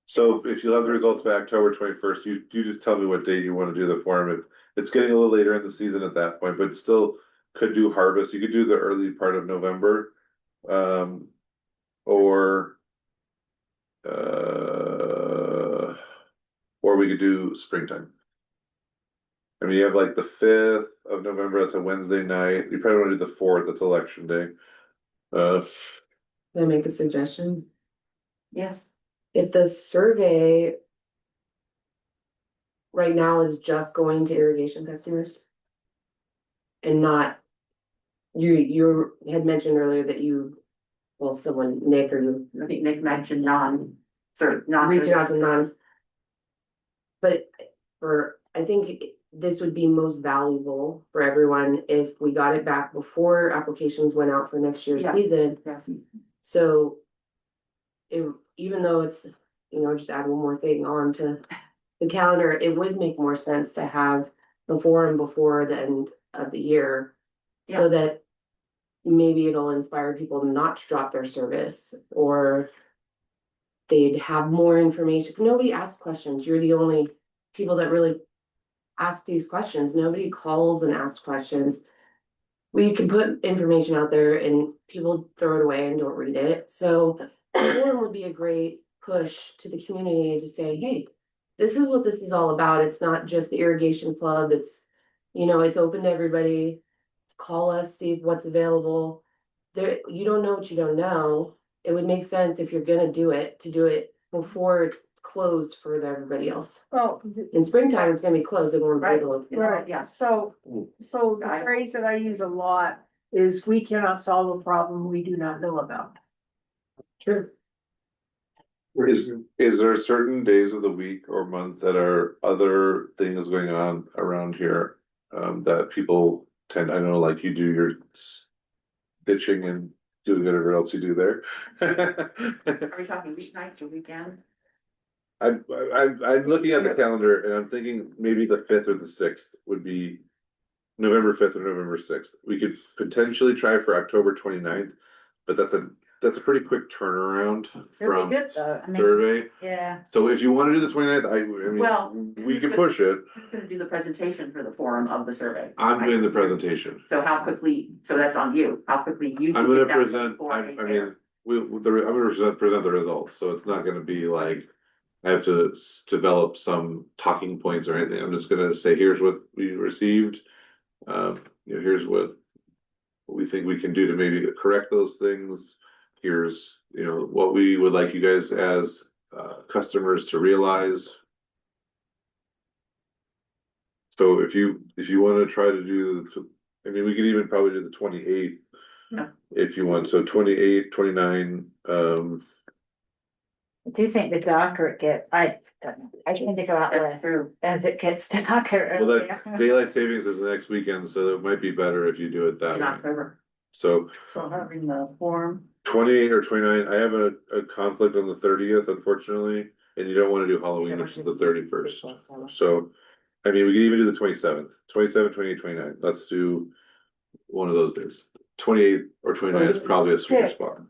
So if you have the results by October 21st, you just tell me what date you wanna do the forum. It's getting a little later in the season at that point, but still could do harvest. You could do the early part of November. Or. Or we could do springtime. I mean, you have like the 5th of November, that's a Wednesday night. You probably wanna do the 4th, that's election day. Can I make a suggestion? Yes. If the survey right now is just going to irrigation customers and not, you had mentioned earlier that you, well, someone, Nick or you, I think Nick mentioned non. reaching out to non. But I think this would be most valuable for everyone if we got it back before applications went out for next year's Yeah. season. Yes. So even though it's, just add one more thing on to the calendar, it would make more sense to have the forum before the end of the year. Yeah. So that maybe it'll inspire people not to drop their service, or they'd have more information. Nobody asks questions. You're the only people that really ask these questions. Nobody calls and asks questions. We can put information out there and people throw it away and don't read it. So forum would be a great push to the community to say, hey, this is what this is all about. It's not just the irrigation club. It's, it's open to everybody. Call us, see what's available. There, you don't know what you don't know. It would make sense if you're gonna do it, to do it before it's closed for everybody else. Oh, In springtime, it's gonna be closed, it won't be Right. able to. right, Yeah. so the phrase that I use a lot is we cannot solve a problem we do not know about. True. Is there certain days of the week or month that are other things going on around here? That people tend, I know, like you do your ditching and doing whatever else you do there. Are we talking weeknights or weekend? I'm looking at the calendar and I'm thinking maybe the 5th or the 6th would be November 5th or November 6th. We could potentially try for October 29th, but that's a pretty quick turnaround from Good though, I mean, survey. yeah. So if you wanna do the 29th, I Well, mean, we can push it. Who's gonna do the presentation for the forum of the survey? I'm doing the presentation. So how quickly, so that's on you, how quickly you. I'm can gonna get that present, before I it's mean, there. I'm gonna present the results, so it's not gonna be like. I have to develop some talking points or anything, I'm just gonna say, here's what we received. Here's what we think we can do to maybe correct those things. Here's, what we would like you guys as customers to realize. So if you wanna try to do, I mean, we could even probably do the 28th. Yeah. If you want, so 28, 29, I do think the darker it gets, I don't know, I tend to go out That's there true. as it gets darker well, earlier. that daylight savings is the next weekend, so it might be better if you do it that In way. October. So So having the forum, 28 or 29, I have a conflict on the 30th, unfortunately, and you don't wanna do Halloween, which is the 31st. So, I mean, we can even do the 27th, 27, 28, 29. Let's do one of those days. 28 or 29 is probably a sweet spot.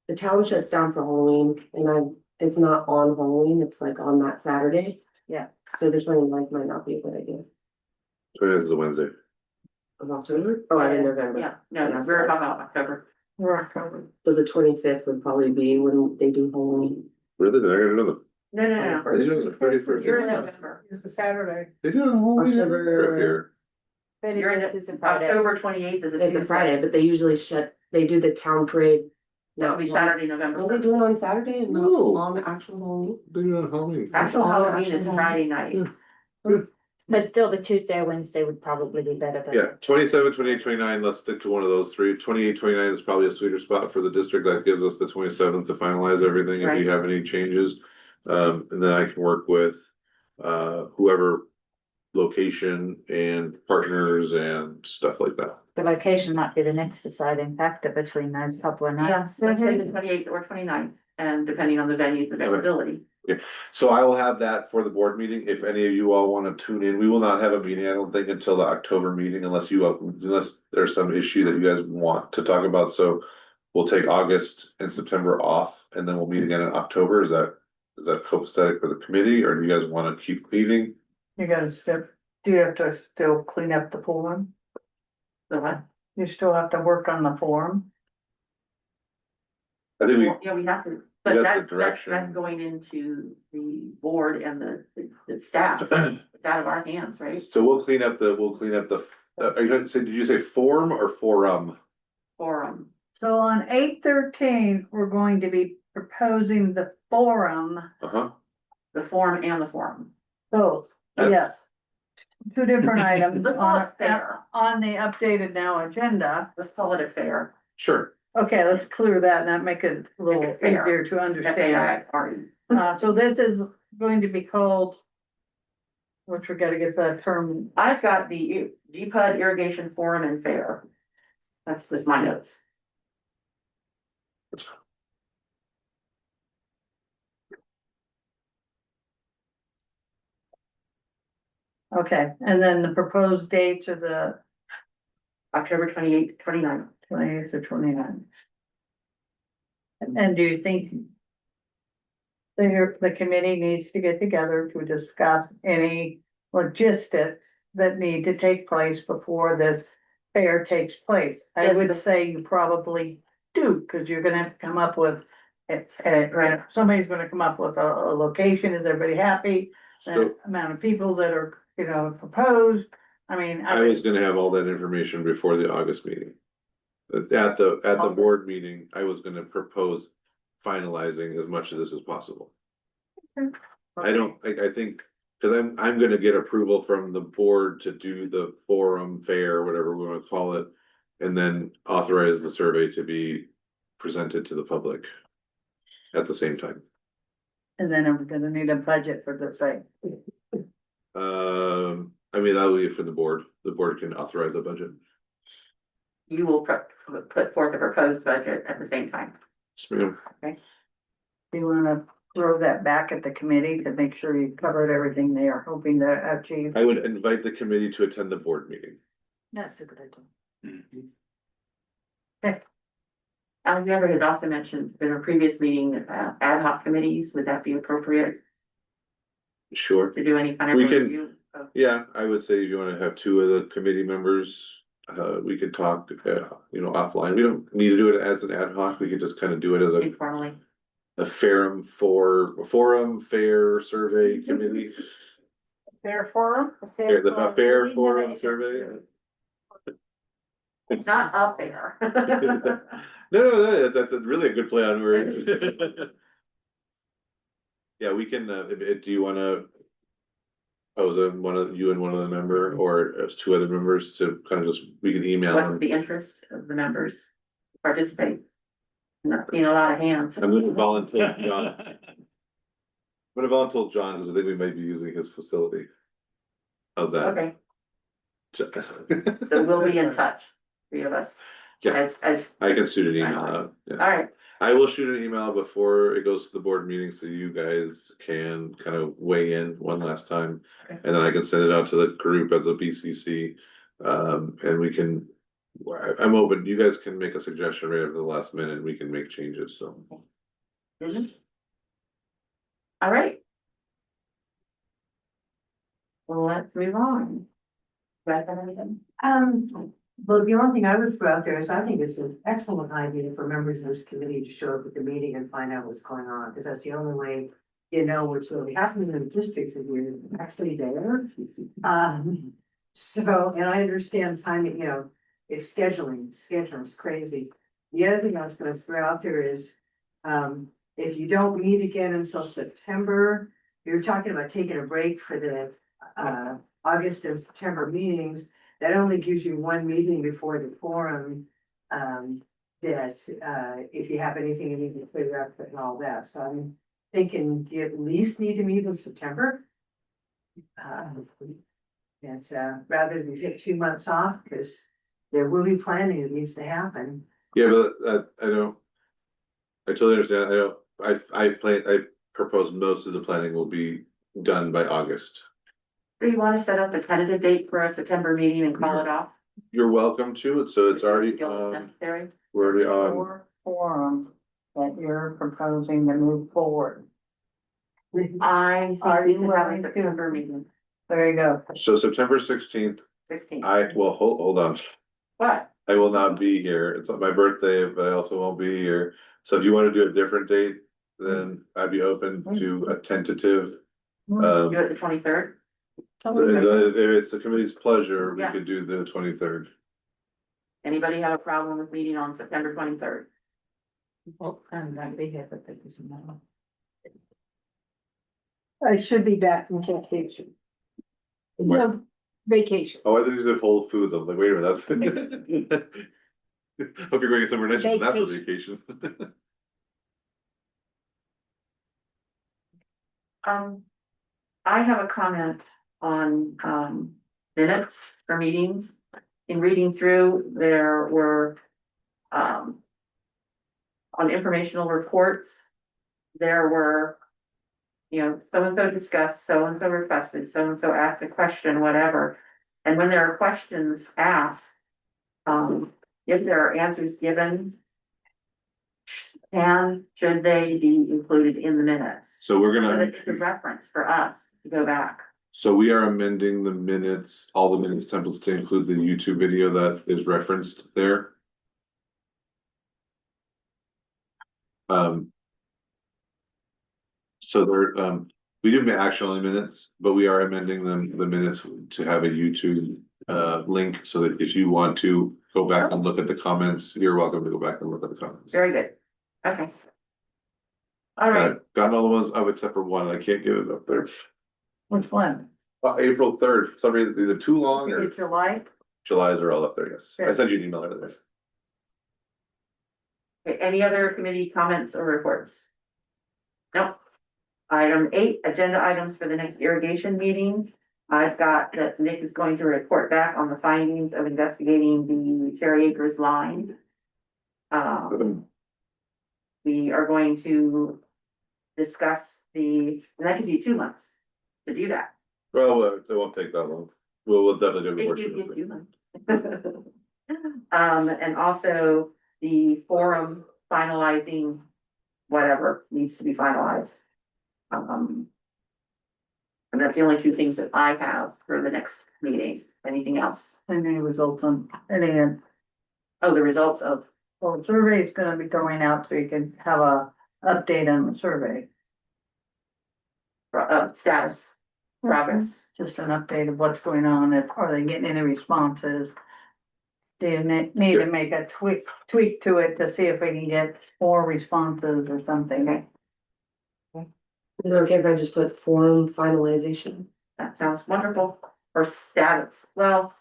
The town shuts down for Halloween and it's not on Halloween, it's like on that Saturday. Yeah. So the 29th might not be a good idea. 29th is a Wednesday. of October, oh, I'm in November. Yeah, no, we're talking about October. We're covered. So the 25th would probably be when they do Halloween. Really, they're gonna do them. No, no, no. They do it the 31st. You're in November. It's a Saturday. They do it on Halloween October- here. You're in It's a Friday. October 28th is a It's Tuesday. a Friday, but they usually they do the town parade. That'll be Saturday, November. Don't they do it on Saturday and not No. on actual Halloween? They do it on Halloween. Actual Oh, Halloween is actual Friday night. But still, the Tuesday or Wednesday would probably be better. Than Yeah, 27, 28, 29. Let's stick to one of those three. 28, 29 is probably a sweeter spot for the district. That gives us the 27th to finalize everything if Right. we have any changes. And then I can work with whoever location and partners and stuff like that. The location might be the next deciding factor between those couple of nights. Yes, let's say the 28th or 29th, and depending on the venue's availability. So I will have that for the board meeting. If any of you all want to tune in, we will not have a meeting, I don't think, until the October meeting unless there's some issue that you guys want to talk about. So we'll take August and September off and then we'll meet again in October. Is that copacetic for the committee, or do you guys want to keep meeting? You gotta do you have to still clean up the form? So what? You still have to work on the form? I think we, Yeah, we have to, We but got the that's direction. going into the board and the staff. It's out of our hands, right? so we'll clean up the, are you gonna say, did you say form or forum? Forum. So on 8/13, we're going to be proposing the forum, Uh-huh. The form and the forum. both, Yes. yes. Two different items Let's call on, it fair. on the updated now agenda. Let's call it a fair. Sure. Okay, let's clear that and that make it a little Make it fair. easier to understand. FAIR. So this is going to be called, which we gotta get that term, I've got the GPUD Irrigation Forum and Fair. That's just my notes. okay, and then the proposed dates are the October 28th, 29th. 28th or 29th. And do you think the committee needs to get together to discuss any logistics that need to take place before this fair takes place? I Yes, would say you probably do, because you're gonna have to come up with, somebody's gonna come up with a location. Is everybody happy? The So amount of people that are, proposed. I mean. I was gonna have all that information before the August meeting. At the board meeting, I was gonna propose finalizing as much of this as possible. I think, cause I'm gonna get approval from the board to do the forum fair, whatever we wanna call it. And then authorize the survey to be presented to the public at the same time. And then I'm gonna need a budget for the thing. I mean, that'll be for the board can authorize a budget. You will put forth a proposed budget at the same time. Just, you know, Do you wanna throw that back at the committee to make sure you covered everything they are hoping to achieve? I would invite the committee to attend the board meeting. That's a good idea. Alexander had also mentioned in a previous meeting, ad hoc committees, would that be appropriate Sure. to do any kind of We can- review? Yeah, I would say if you wanna have two of the committee members, we could talk, offline. We don't need to do it as an ad hoc. We could just kind of do it as Informally. a forum fair survey committee. Fair forum? The fair forum survey. Not up there. No, that's really a good play on words. Yeah, we can, do you wanna pose one of you and one other member, or as two other members to kind of just, we can email What's them. the interest of the members to participate? Not seeing a lot of hands. I'm gonna volunteer John. I'm gonna volunteer John, because I think we might be using his facility. How's that? Okay, so we'll be in touch, three of us, Yeah, as, I can shoot an email out. Yeah. all right, I will shoot an email before it goes to the board meeting, so you guys can kind of weigh in one last time. Okay. And then I can send it out to the group as a BCC, and we can, I'm open, you guys can make a suggestion right at the last minute, and we can make changes, so. all right. Well, let's move on. Right, anything? Well, the only thing I would throw out there is I think it's an excellent idea for members of this committee to show up at the meeting and find out what's going on, because that's the only way you know what's really happening in the district if you're actually there. So, and I understand timing, you know, it's scheduling's crazy. The other thing I was gonna throw out there is, if you don't meet again until September, you're talking about taking a break for the, August and September meetings. That only gives you one meeting before the forum, that, if you have anything you need to clear up and all that, so I'm thinking you at least need to meet in September. And, rather than take 2 months off, because there will be planning that needs to happen. Yeah, but I don't. I totally understand. I propose most of the planning will be done by August. Do you want to set up a tentative date for a September meeting and call it off? You're welcome to, so it's already, Feel it's necessary? we're already on. Or forum that you're proposing to move forward. I Are think you we're having a willing to- September meeting, There you go. So September 16th, 16th. hold on. What? I will not be here. It's not my birthday, but I also won't be here. So if you want to do a different date, then I'd be open to a tentative. Do it the 23rd? If it's the committee's pleasure, we Yeah. could do the 23rd. Anybody have a problem with meeting on September 23rd? Well, I'm not be here, but that doesn't matter. I should be back from vacation. No, vacation. Oh, I think you said Whole Foods. I was like, wait a minute, that's. Hope you're going somewhere nice after vacation. I have a comment on, minutes for meetings. In reading through, there were, on informational reports, there were, you know, so-and-so discussed, so-and-so requested, so-and-so asked a question, whatever. And when there are questions asked, if there are answers given, should they be included in the minutes? So we're So gonna, that it's a reference for us to go back. so we are amending the minutes, all the minutes templates to include the YouTube video that is referenced there. So there, we do action only minutes, but we are amending the minutes to have a YouTube link so that if you want to go back and look at the comments, you're welcome to go back and look at the comments. Very good. Okay. All right. I've gotten all the ones up except for one. I can't get it up there. Which one? April 3rd, for some reason, either too long or Is July? July's are all up there, yes. I Good. sent you an email earlier this. Okay, any other committee comments or reports? Nope. Item 8, agenda items for the next irrigation meeting. I've got that Nick is going to report back on the findings of investigating the Cherry Acres line. We are going to discuss and that gives you 2 months to do that. Well, it won't take that long. We'll definitely do the It work. gives you 2 months. And also the forum finalizing whatever needs to be finalized. And that's the only 2 things that I have for the next meeting. Anything else? Any results on, any, Oh, the results of, well, the survey is gonna be going out so you can have a update on the survey. status, progress. Just an update of what's going on, are they getting any responses? Do you need to make a tweak to it to see if we can get more responses or something? Okay, Is it okay if I just put forum finalization? that sounds wonderful. Or status, well,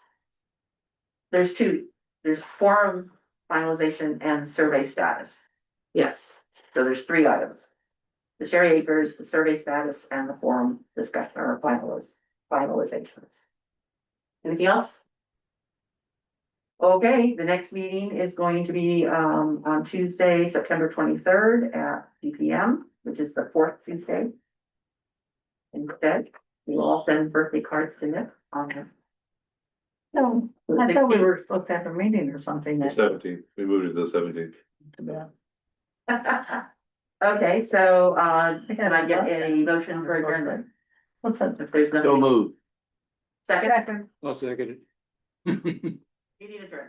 there's 2, there's forum finalization and survey status. Yes. So there's 3 items. The Cherry Acres, the survey status, and the forum discussion or finalizations. Anything else? Okay, the next meeting is going to be on Tuesday, September 23rd at 2 p.m., which is the 4th Tuesday. Instead, we will all send birthday cards to Nick on No, I thought we were supposed to have a meeting or something. The 17th, we moved it to the 17th. Yeah. Okay, so can I get a motion for adjournment? What's that? If there's So nothing. moved. Second, I'll second it. Meeting adjourned.